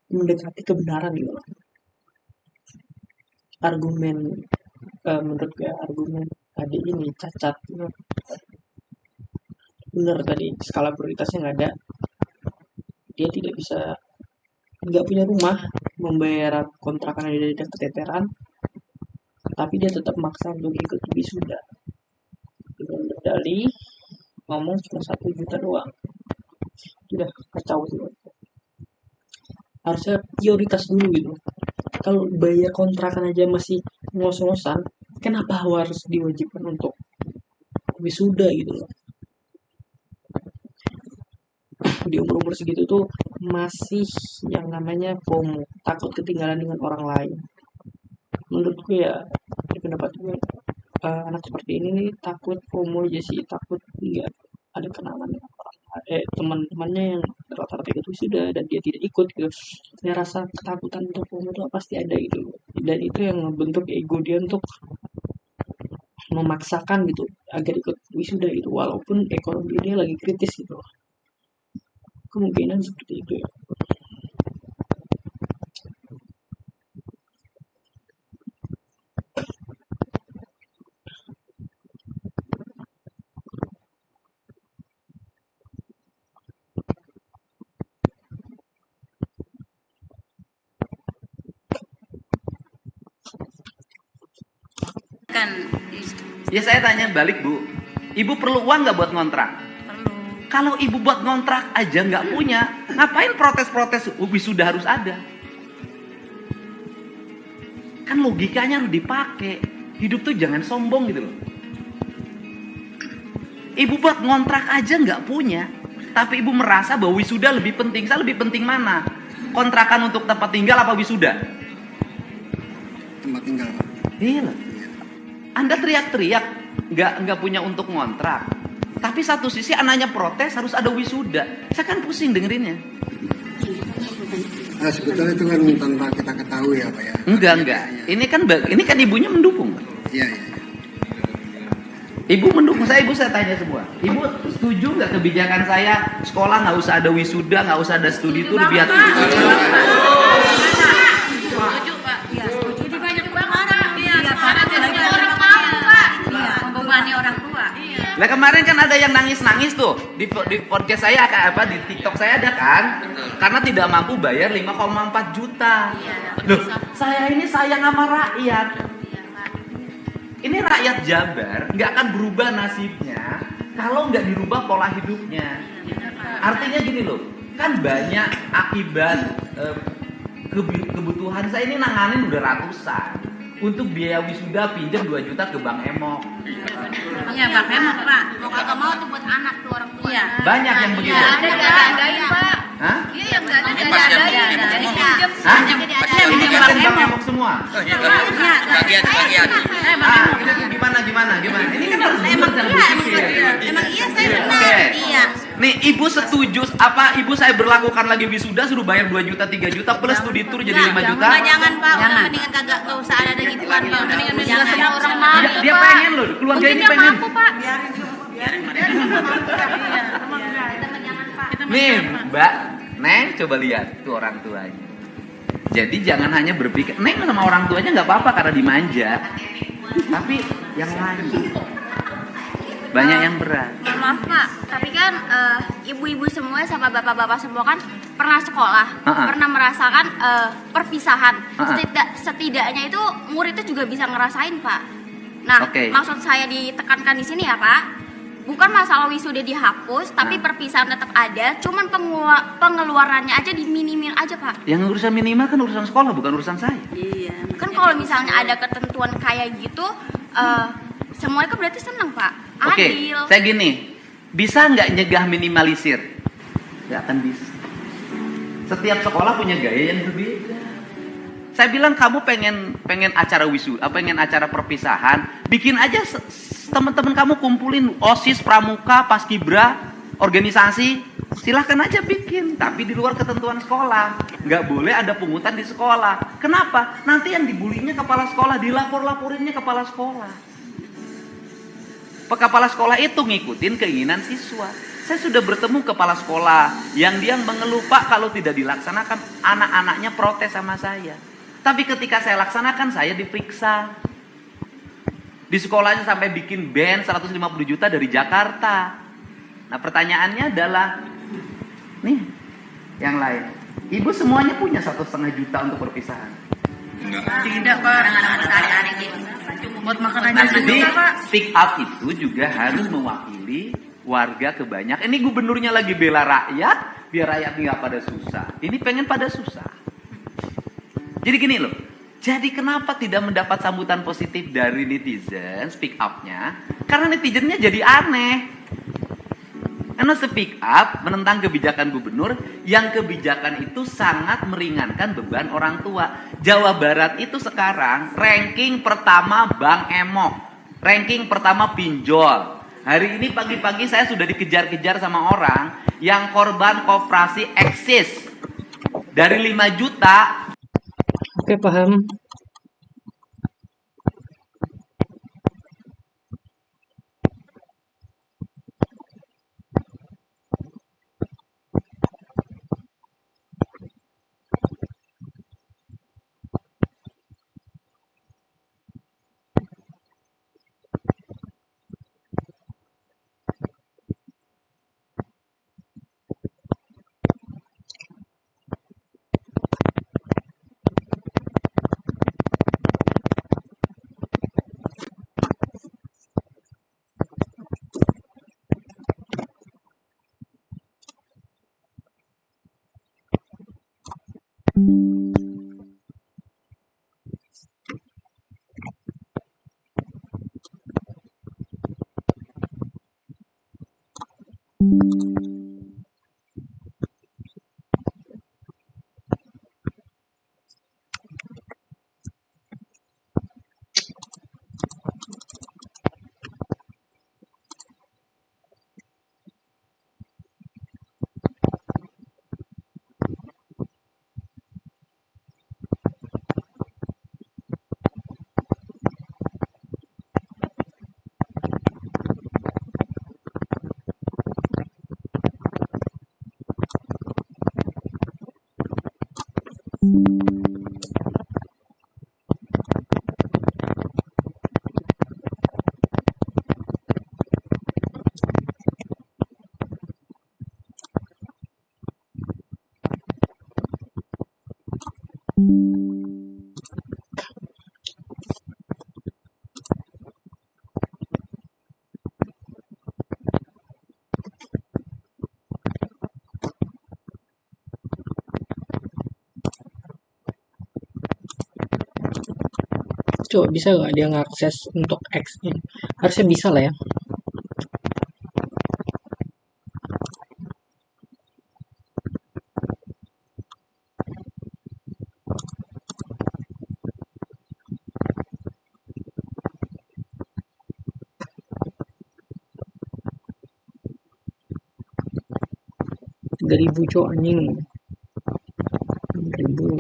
mendekati kebenaran gitu loh. Argumen menurut gue argumen tadi ini cacat gitu. Bener tadi, skala prioritasnya nggak ada. Dia tidak bisa, nggak punya rumah, membayar kontrakan yang dari keteteran, tapi dia tetap maksa untuk ikut wisuda dengan berdalih ngomong cuma 1 juta doang. Udah kacau sih. Harusnya prioritas dulu gitu. Kalau bayar kontrakan aja masih ngos-ngosan, kenapa harus diwajibkan untuk wisuda gitu loh. Di umur-umur segitu tuh masih yang namanya FOMO, takut ketinggalan dengan orang lain. Menurutku ya, di pendapat gue, anak seperti ini nih takut FOMO aja sih, takut nggak ada kenalan teman-temannya yang rata-rata itu sudah dan dia tidak ikut gitu. Saya rasa ketakutan untuk FOMO itu pasti ada gitu, dan itu yang membentuk ego dia untuk memaksakan gitu agar ikut wisuda gitu, walaupun ekonomi dia lagi kritis gitu. Kemungkinan seperti itu ya. kan Ya saya tanya balik Bu, Ibu perlu uang nggak buat ngontrak? perlu. Kalau Ibu buat ngontrak aja nggak punya, ngapain protes-protes wisuda harus ada? Kan logikanya harus dipakai. Hidup tuh jangan sombong gitu loh. Ibu buat ngontrak aja nggak punya, tapi Ibu merasa bahwa wisuda lebih penting. Saya lebih penting mana? Kontrakan untuk tempat tinggal apa wisuda? Tempat tinggal. Iya. Anda teriak-teriak nggak punya untuk ngontrak, tapi satu sisi anaknya protes harus ada wisuda. Saya kan pusing dengerinnya. Nah, sebetulnya itu kan tanpa kita ketahui ya Pak ya. Enggak. Ini kan ibunya mendukung. Iya. Ibu mendukung saya, ibu saya tanya semua. Ibu setuju nggak kebijakan saya sekolah nggak usah ada wisuda, nggak usah ada studi itu lebih hati? Setuju Pak. Iya, setuju. Jadi banyak banget. Iya, Pak. Orang tua Pak. Iya, membebani orang tua. Lah kemarin kan ada yang nangis-nangis tuh di podcast saya di TikTok saya ada kan? Karena tidak mampu bayar 5,4 juta. Loh, saya ini sayang sama rakyat. Ini rakyat Jabar nggak akan berubah nasibnya kalau nggak dirubah pola hidupnya. Artinya gini loh, kan banyak akibat kebutuhan saya ini nanganin udah ratusan. Untuk biaya wisuda pinjam 2 juta ke Bang Emok. Iya, Bang Emok, Pak. Mau kagak mau tuh buat anak tuh orang tua. Iya. Banyak yang begitu. Ada diadain, Pak. Hah? Iya, yang enggak ada diadain. Jadi pinjam. Hah? Iya, Pinjam Bang Bang Emok. Emok semua. Bagian. Gimana? Ini kan harus Emang iya saya benar. Iya. Nih, Ibu setuju apa Ibu saya berlakukan lagi wisuda suruh bayar 2 juta 3 juta plus studi tour jadi 5 juta? Jangan, Pak. Udah mendingan kagak usah ada gituan, Pak. Mendingan semua orang mau. Dia pengen loh, keluarga ini pengen. Mampu, Pak. Nih, Mbak, Neng coba lihat tuh orang tuanya. Jadi jangan hanya berpikir Neng sama orang tuanya nggak apa-apa karena dimanja. Tapi yang lain banyak yang berat. Maaf Pak, tapi kan ibu-ibu semua sama bapak-bapak semua kan pernah sekolah, pernah merasakan perpisahan. Setidaknya itu murid itu juga bisa ngerasain Pak. Nah, maksud saya ditekankan di sini ya Pak, bukan masalah wisuda dihapus, tapi perpisahan tetap ada, cuman pengeluarannya aja diminimin aja Pak. Yang urusan minimal kan urusan sekolah, bukan urusan saya. Iya. Kan kalau misalnya ada ketentuan kayak gitu, semuanya kan berarti senang Pak. Oke, saya gini, bisa nggak nyegah minimalisir? Nggak akan bisa. Setiap sekolah punya gaya yang berbeda. Saya bilang kamu pengen acara wisuda, pengen acara perpisahan, bikin aja teman-teman kamu kumpulin OSIS, Pramuka, Paskibra, organisasi, silahkan aja bikin, tapi di luar ketentuan sekolah. Nggak boleh ada pungutan di sekolah. Kenapa? Nanti yang dibulinya kepala sekolah, dilapor-laporinnya kepala sekolah. Kepala sekolah itu ngikutin keinginan siswa. Saya sudah bertemu kepala sekolah yang dia mengeluh, Pak, kalau tidak dilaksanakan anak-anaknya protes sama saya. Tapi ketika saya laksanakan, saya diperiksa. Di sekolahnya sampai bikin band 150 juta dari Jakarta. Nah pertanyaannya adalah, nih yang lain, Ibu semuanya punya 1,5 juta untuk perpisahan? Tidak Pak, cukup buat makan aja. Jadi speak up itu juga harus mewakili warga kebanyakan. Ini gubernurnya lagi bela rakyat, biar rakyat nggak pada susah. Ini pengen pada susah. Jadi gini loh, jadi kenapa tidak mendapat sambutan positif dari netizen speak up-nya? Karena netizennya jadi aneh. Karena speak up menentang kebijakan gubernur yang kebijakan itu sangat meringankan beban orang tua. Jawa Barat itu sekarang ranking pertama Bang Emok, ranking pertama pinjol. Hari ini pagi-pagi saya sudah dikejar-kejar sama orang yang korban koperasi eksis. Dari 5 juta. Oke, paham. Coba bisa nggak dia ngakses untuk X-nya? Harusnya bisa lah ya. Ribu cowok anjing. 6.000.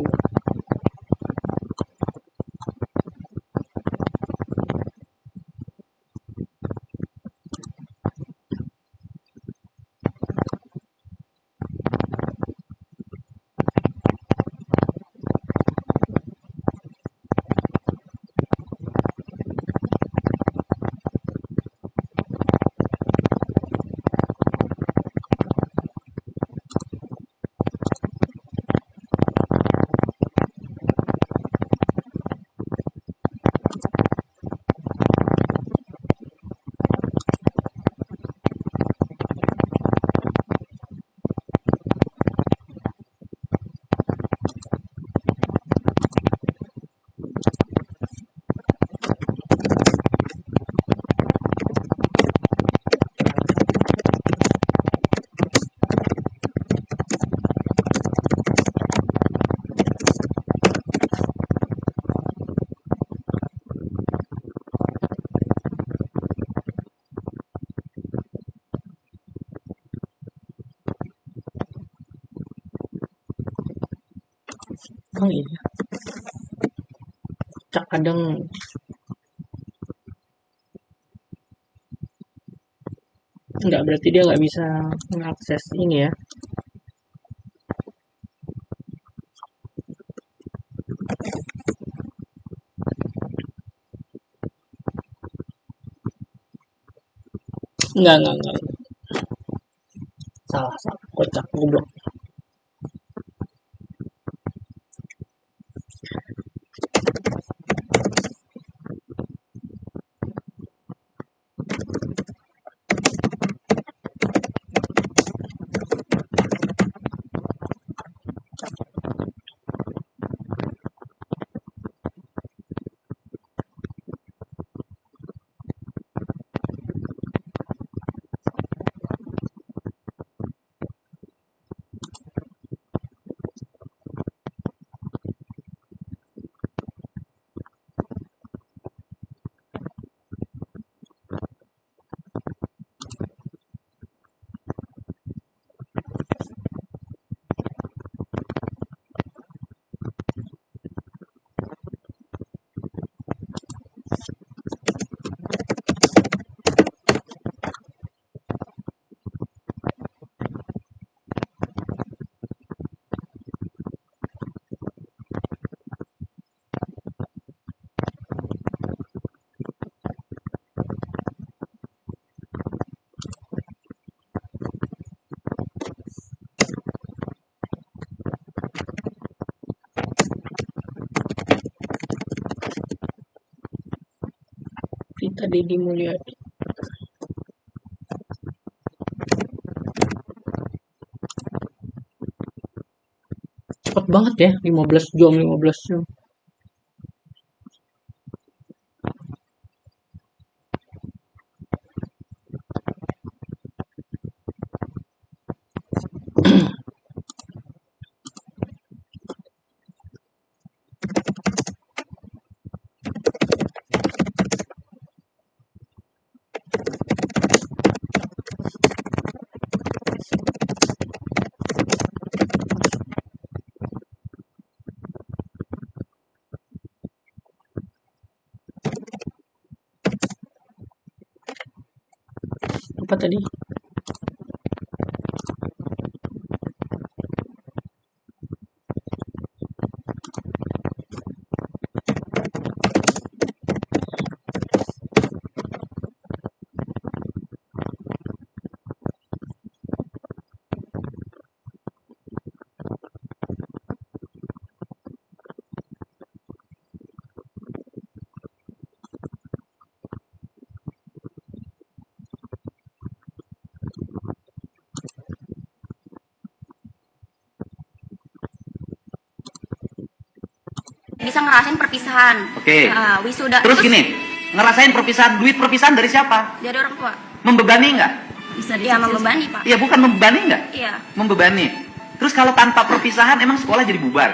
Oh iya, kadang nggak berarti dia nggak bisa mengakses ini ya. Enggak. Salah, kocak, goblok. Kita Deddy Mulyadi. Cepet banget ya, 15 jam. Apa tadi? bisa ngerasain perpisahan. Oke. Wisuda. Terus gini, ngerasain perpisahan, duit perpisahan dari siapa? Dari orang tua. Membebani nggak? Iya, membebani, Pak. Iya, bukan membebani nggak? Iya. Membebani. Terus kalau tanpa perpisahan emang sekolah jadi bubar?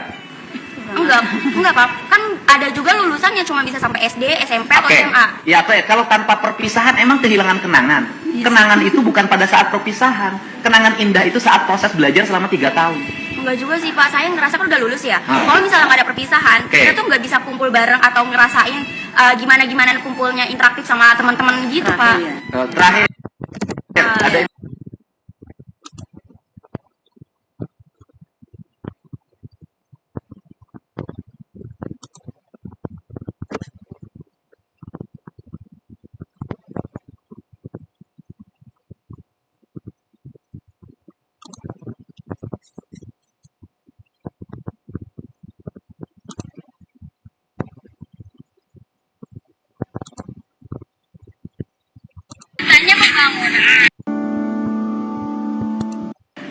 Enggak, Pak. Kan ada juga lulusan yang cuma bisa sampai SD, SMP atau Oke. SMA. Ya, kalau tanpa perpisahan emang kehilangan kenangan. Kenangan itu bukan pada saat perpisahan. Kenangan indah itu saat proses belajar selama 3 tahun. Enggak juga sih, Pak. Saya ngerasa kan udah lulus ya. Kalau misalnya nggak ada perpisahan, kita tuh nggak bisa kumpul bareng atau ngerasain gimana kumpulnya interaktif sama teman-teman gitu, Pak. Terakhir, ada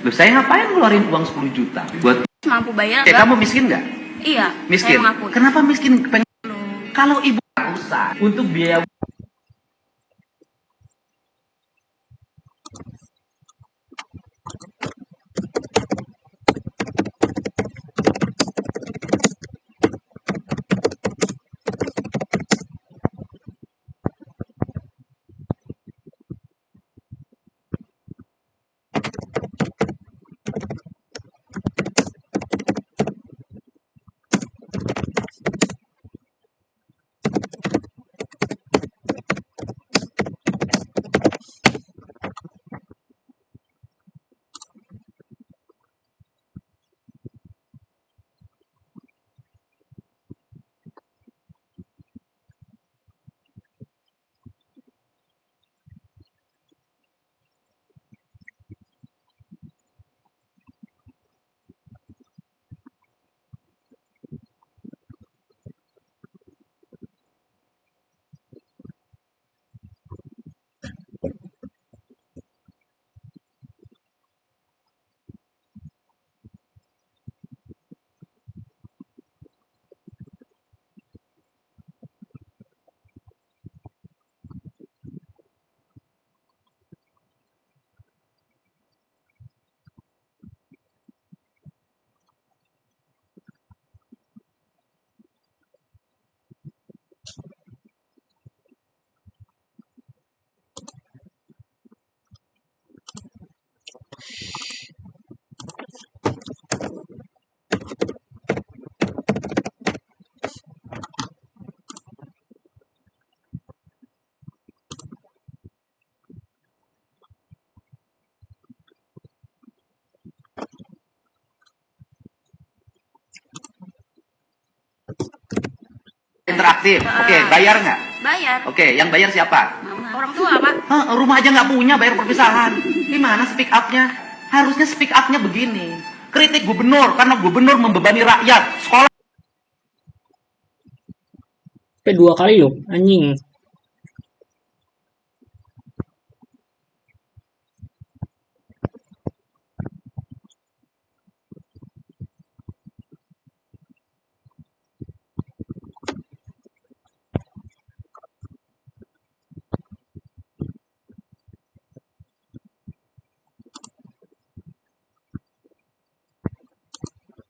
Loh, saya ngapain ngeluarin uang 10 juta buat Mampu bayar kayak nggak? kamu miskin nggak? Iya. Miskin. Saya mengakui. Kenapa miskin? Kalau ibu usah untuk biaya interaktif. Oke, bayar nggak? Bayar. Oke, yang bayar siapa? Orang tua, Pak. Rumah aja nggak punya, bayar perpisahan. Gimana speak up-nya? Harusnya speak up-nya begini. Kritik gubernur, karena gubernur membebani rakyat. Sekolah Sampai 2 kali loh, anjing.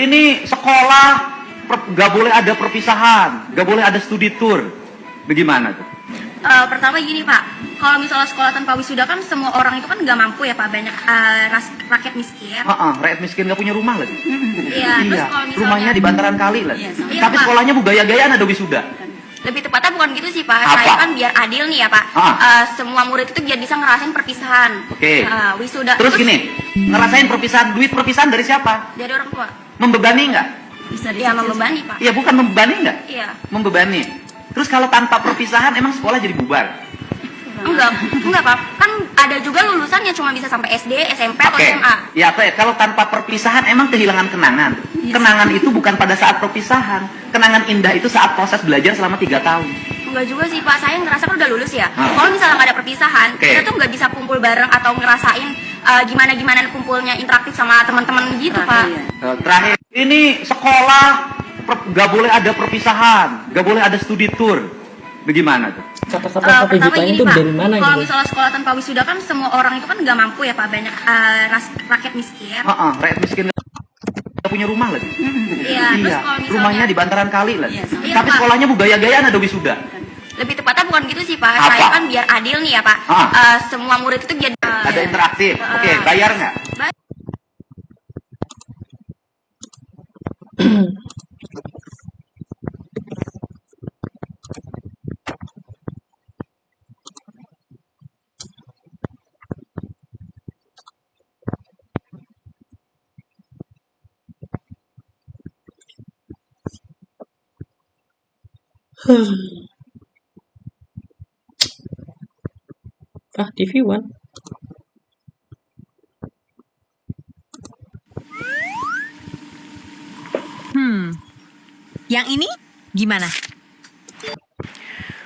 ini sekolah nggak boleh ada perpisahan, nggak boleh ada studi tour. Bagaimana tuh? Pertama gini, Pak. Kalau misalnya sekolah tanpa wisuda kan semua orang itu kan nggak mampu ya, Pak. Banyak rakyat miskin. Rakyat miskin nggak punya rumah lagi. Iya, terus kalau misalnya rumahnya di bantaran kali lagi. Iya, Tapi Pak. sekolahnya gaya-gayaan ada wisuda. Lebih tepatnya bukan gitu sih, Pak. Apa? Saya kan biar adil nih ya, Pak. Semua murid itu biar bisa ngerasain perpisahan. Oke. Wisuda. Terus gini, ngerasain perpisahan, duit perpisahan dari siapa? Dari orang tua. Membebani nggak? Iya, membebani, Pak. Iya, bukan membebani nggak? Iya. Membebani. Terus kalau tanpa perpisahan emang sekolah jadi bubar? Enggak, Pak. Kan ada juga lulusan yang cuma bisa sampai SD, SMP atau Oke. SMA. Ya, kalau tanpa perpisahan emang kehilangan kenangan. Kenangan itu bukan pada saat perpisahan. Kenangan indah itu saat proses belajar selama 3 tahun. Enggak juga sih, Pak. Saya ngerasa kan udah lulus ya. Kalau misalnya nggak ada perpisahan, kita tuh nggak bisa kumpul bareng atau ngerasain gimana kumpulnya interaktif sama teman-teman gitu, Pak. Terakhir, ini sekolah Nggak boleh ada perpisahan, nggak boleh ada studi tour. Bagaimana tuh? Kata-kata 1 Pertama juta gini itu Pak, dari mana kalau gitu? misalnya sekolah tanpa wisuda kan semua orang itu kan nggak mampu ya Pak, banyak rakyat miskin. Rakyat miskin nggak punya rumah lagi. Iya, terus kalau misalnya Rumahnya di bantaran kali lagi. Iya, Tapi Pak. sekolahnya gaya-gayaan ada wisuda. Lebih tepatnya bukan gitu sih Pak, Apa? saya kan biar adil nih ya Pak. Semua murid itu jadi Ada interaktif. Oke, bayar nggak? TV One. Yang ini gimana?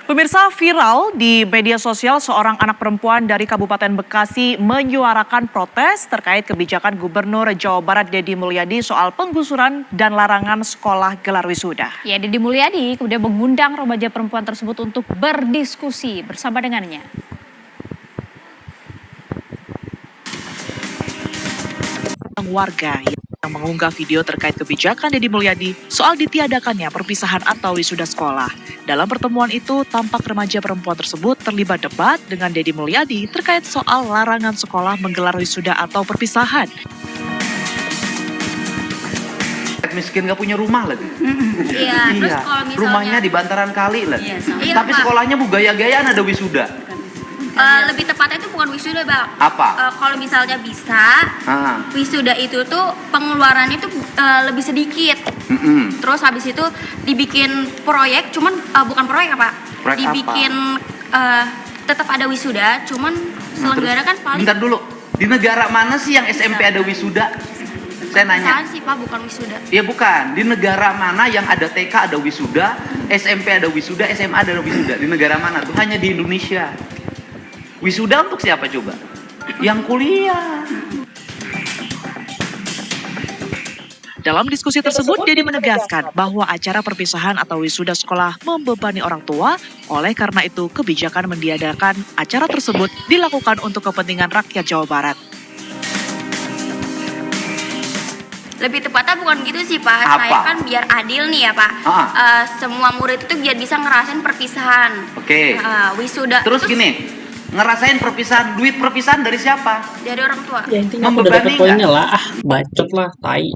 Pemirsa, viral di media sosial seorang anak perempuan dari Kabupaten Bekasi menyuarakan protes terkait kebijakan Gubernur Jawa Barat Deddy Mulyadi soal penggusuran dan larangan sekolah gelar wisuda. Ya, Deddy Mulyadi kemudian mengundang remaja perempuan tersebut untuk berdiskusi bersama dengannya. Warga yang mengunggah video terkait kebijakan Deddy Mulyadi soal ditiadakannya perpisahan atau wisuda sekolah. Dalam pertemuan itu, tampak remaja perempuan tersebut terlibat debat dengan Deddy Mulyadi terkait soal larangan sekolah menggelar wisuda atau perpisahan. Miskin nggak punya rumah lagi. Iya, terus kalau misalnya Rumahnya di bantaran kali lagi. Iya, Tapi Pak. sekolahnya gaya-gayaan ada wisuda. lebih tepatnya itu bukan wisuda Bang. Apa? Kalau misalnya bisa, wisuda itu tuh pengeluarannya tuh lebih sedikit. Terus habis itu dibikin proyek, cuman bukan proyek apa? Proyek dibikin tetap ada wisuda, cuman selenggara kan paling. Bentar dulu, di negara mana sih yang SMP ada wisuda? Saya nanya. Apaan sih Pak, bukan wisuda. Ya bukan, di negara mana yang ada TK ada wisuda, SMP ada wisuda, SMA ada wisuda? Di negara mana tuh? Hanya di Indonesia. Wisuda untuk siapa coba? Yang kuliah. Dalam diskusi tersebut, Deddy menegaskan bahwa acara perpisahan atau wisuda sekolah membebani orang tua, oleh karena itu kebijakan mentiadakan acara tersebut dilakukan untuk kepentingan rakyat Jawa Barat. Lebih tepatnya bukan gitu sih Pak, Apa? saya kan biar adil nih ya Pak. Semua murid itu biar bisa ngerasain perpisahan. Oke. Wisuda. Terus gini, ngerasain perpisahan, duit perpisahan dari siapa? Dari orang tua. Ya intinya aku udah dapet poinnya lah. Bacot lah, tai.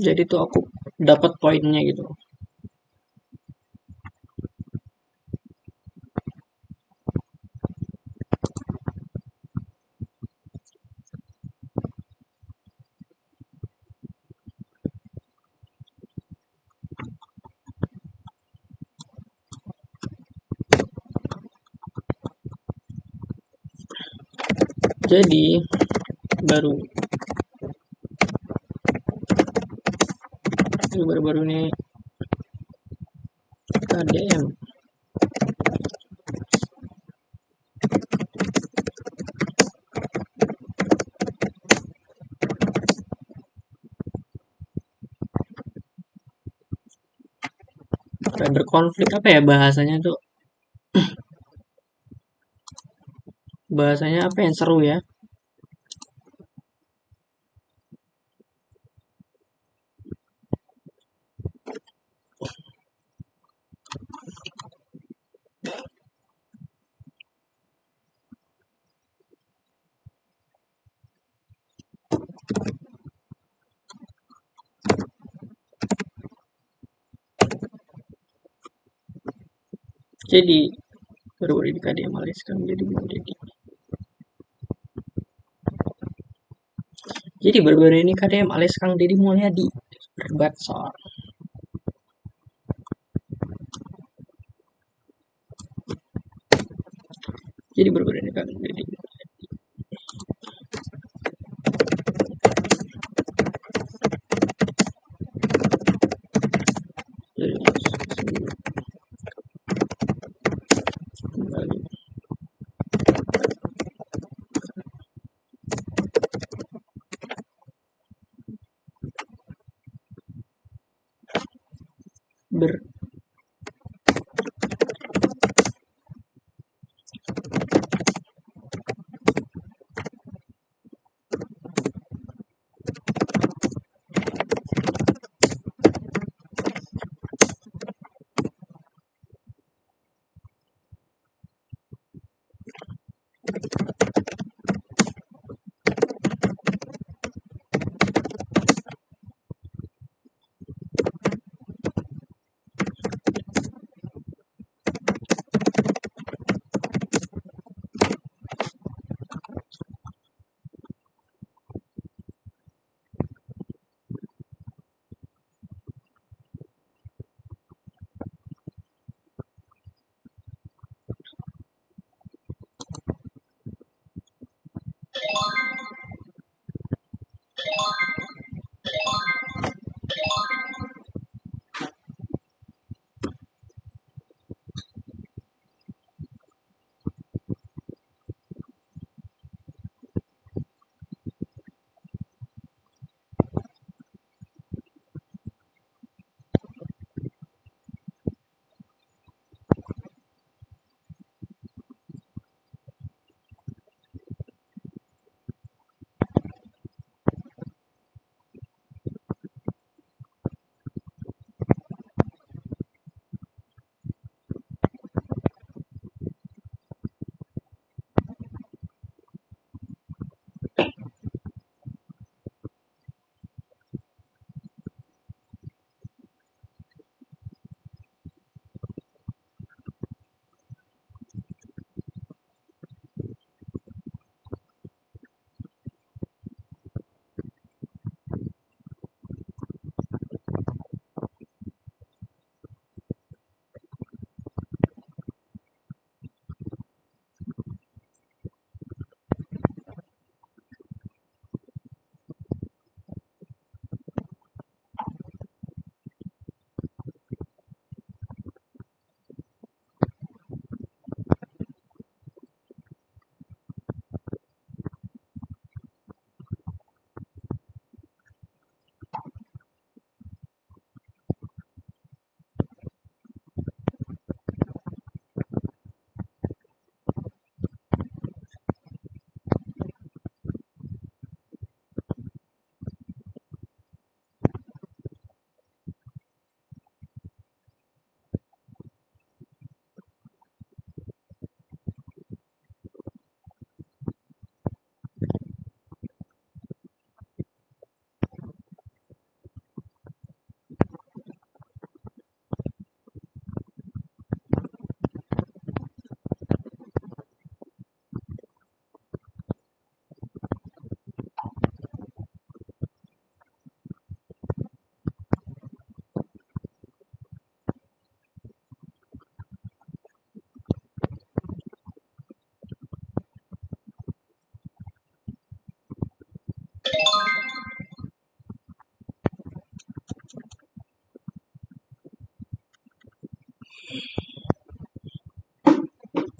Jadi tuh aku dapat poinnya gitu. Jadi baru-baru ini KDM berkonflik, apa ya bahasanya tuh? Bahasanya apa yang seru ya? Jadi baru-baru ini KDM aliskan jadi menjadi. Jadi baru-baru ini KDM alias Kang Deddy Mulyadi berdebat soal jadi baru-baru ini Kang Deddy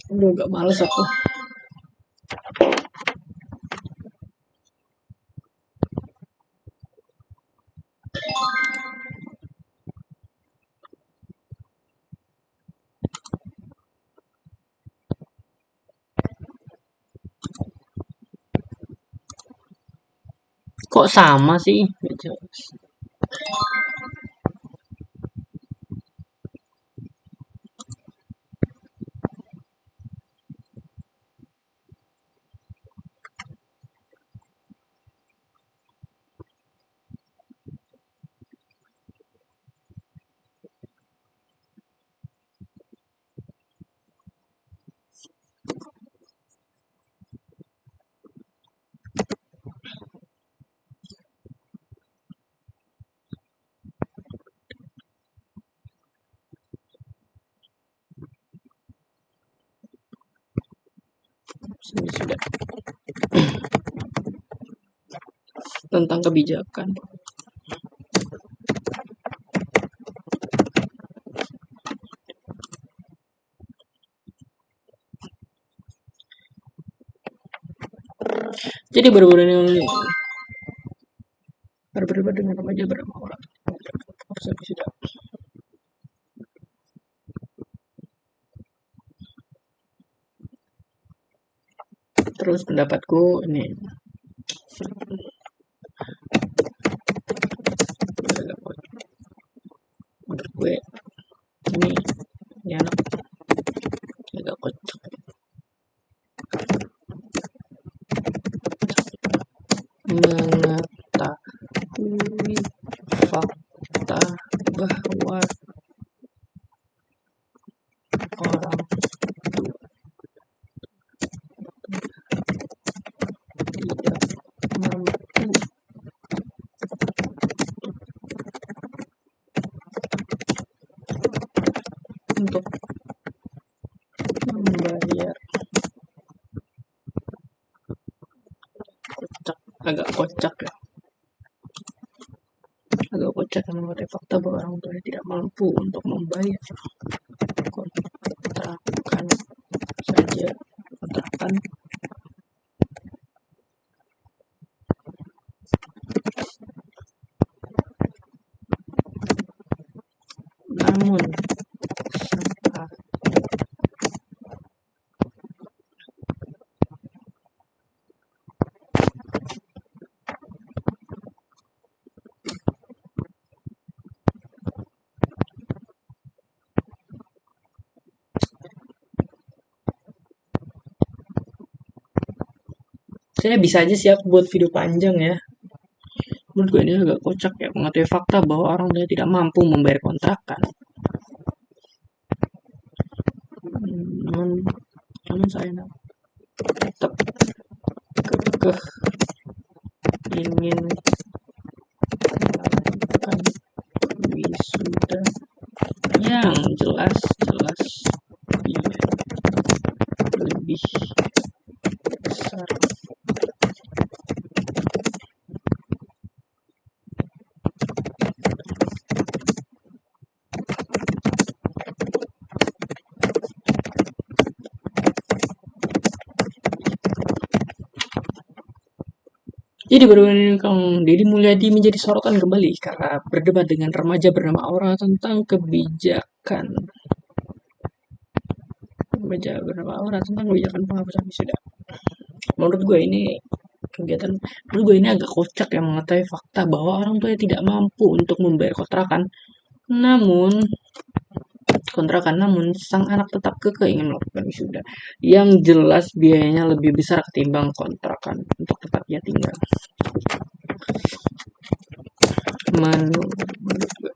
Udah gak males aku. Kok sama sih? Gak jelas. Sini sudah. Tentang kebijakan. Jadi berbeda dengan remaja bernama orang. Sudah. Terus pendapatku ini menurut gue ini anak agak kocak. agak kocak ya. Agak kocak yang mengenai fakta bahwa orang tuanya tidak mampu untuk membayar kontrakan saja. Kontrakan namun saya bisa aja siap buat video panjang ya. Menurut gue ini agak kocak ya, mengetahui fakta bahwa orang tuanya tidak mampu membayar kontrakan. Namun saya tetap kekeh ingin melakukan wisuda yang jelas-jelas biaya lebih besar. Jadi baru ini Kang Deddy Mulyadi menjadi sorotan kembali karena berdebat dengan remaja bernama Aura tentang kebijakan. Remaja bernama Aura tentang kebijakan penghapusan wisuda. Menurut gue ini agak kocak yang mengetahui fakta bahwa orang tua tidak mampu untuk membayar kontrakan. Namun sang anak tetap kekeh ingin melakukan wisuda yang jelas biayanya lebih besar ketimbang kontrakan untuk tempat ia tinggal. Menurut gue.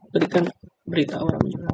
Berikan berita orang juga.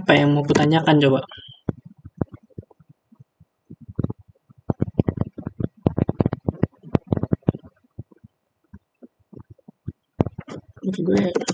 Apa yang mau kutanyakan coba? Menurut gue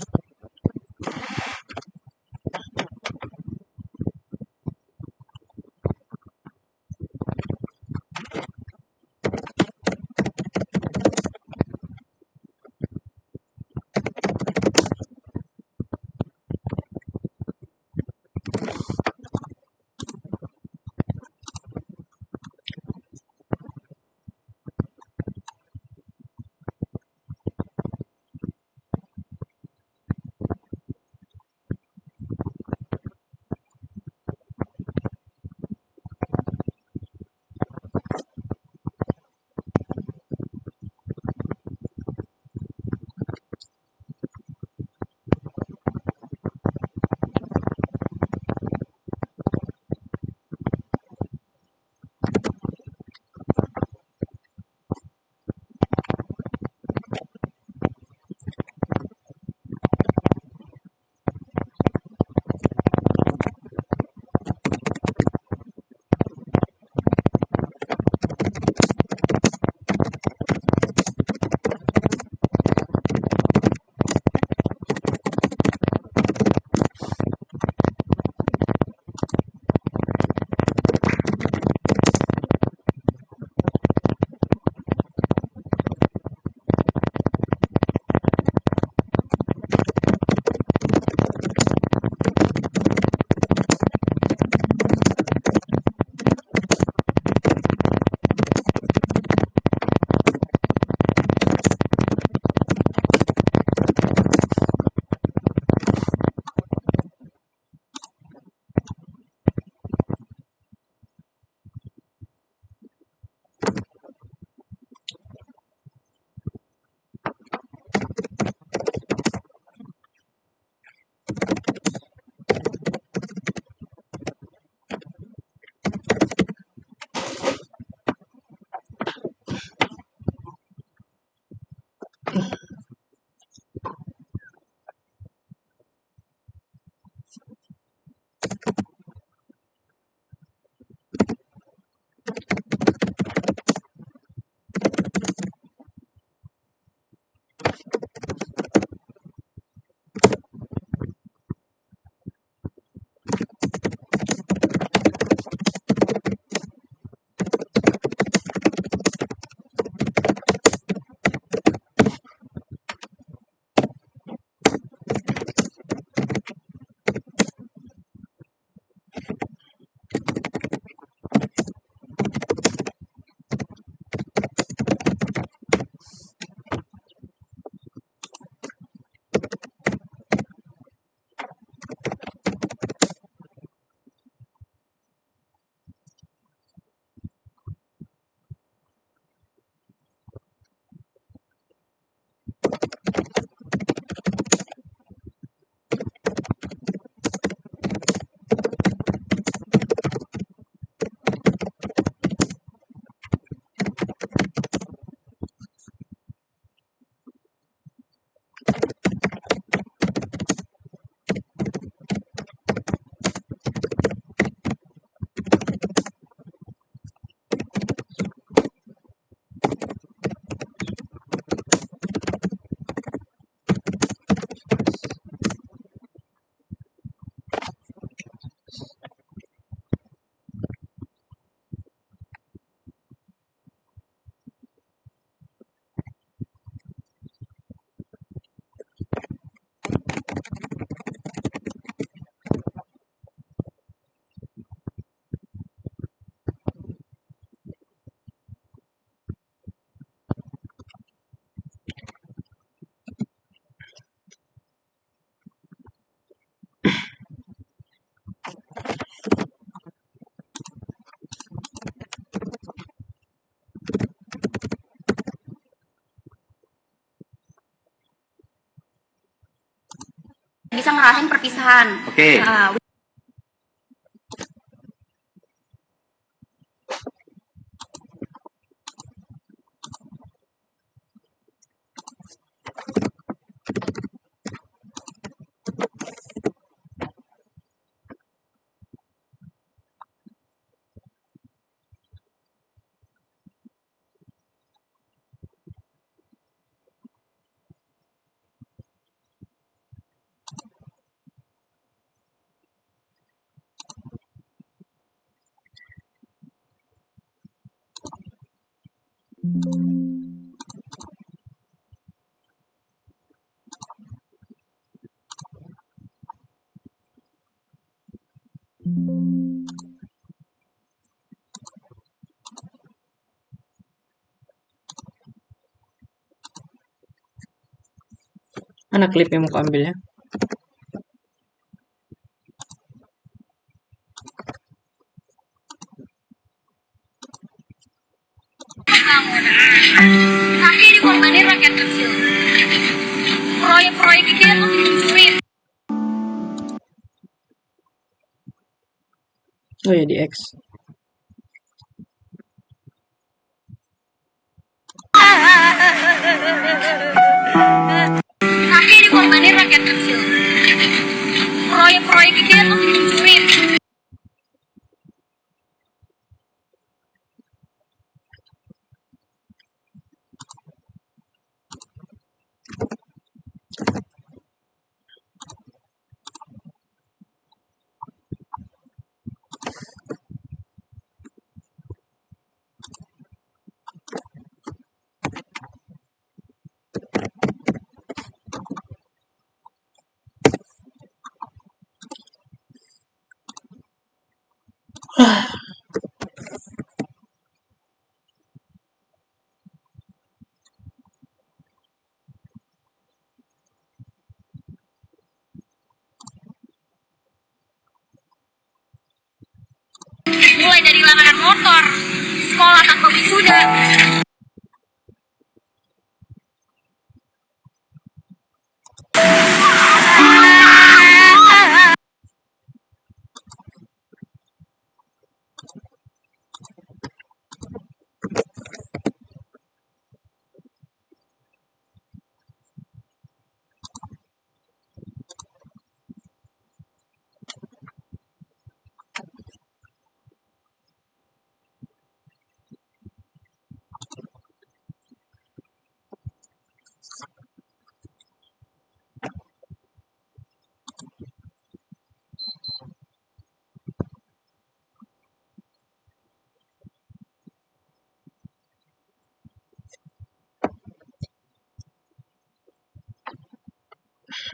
bisa ngerasain perpisahan. Oke. Mana klip yang mau aku ambil ya? Tapi dikorbanin rakyat kecil. Proyek-proyek itu yang dicucuin. Oh ya, di X. Tapi dikorbanin rakyat kecil. Proyek-proyek itu yang dicucuin. Mulai dari larangan motor, sekolah tanpa wisuda.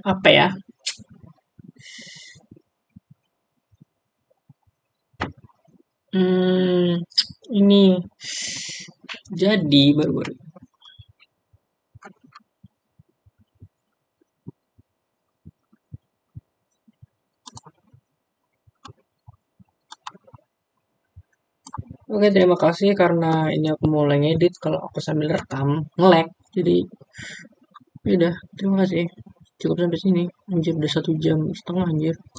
Apa ya? Ini jadi baru-baru. Oke, terima kasih karena ini aku mulai ngedit kalau aku sambil rekam nge-lag. Jadi udah, terima kasih. Cukup sampai sini. Anjir, udah 1,5 jam anjir.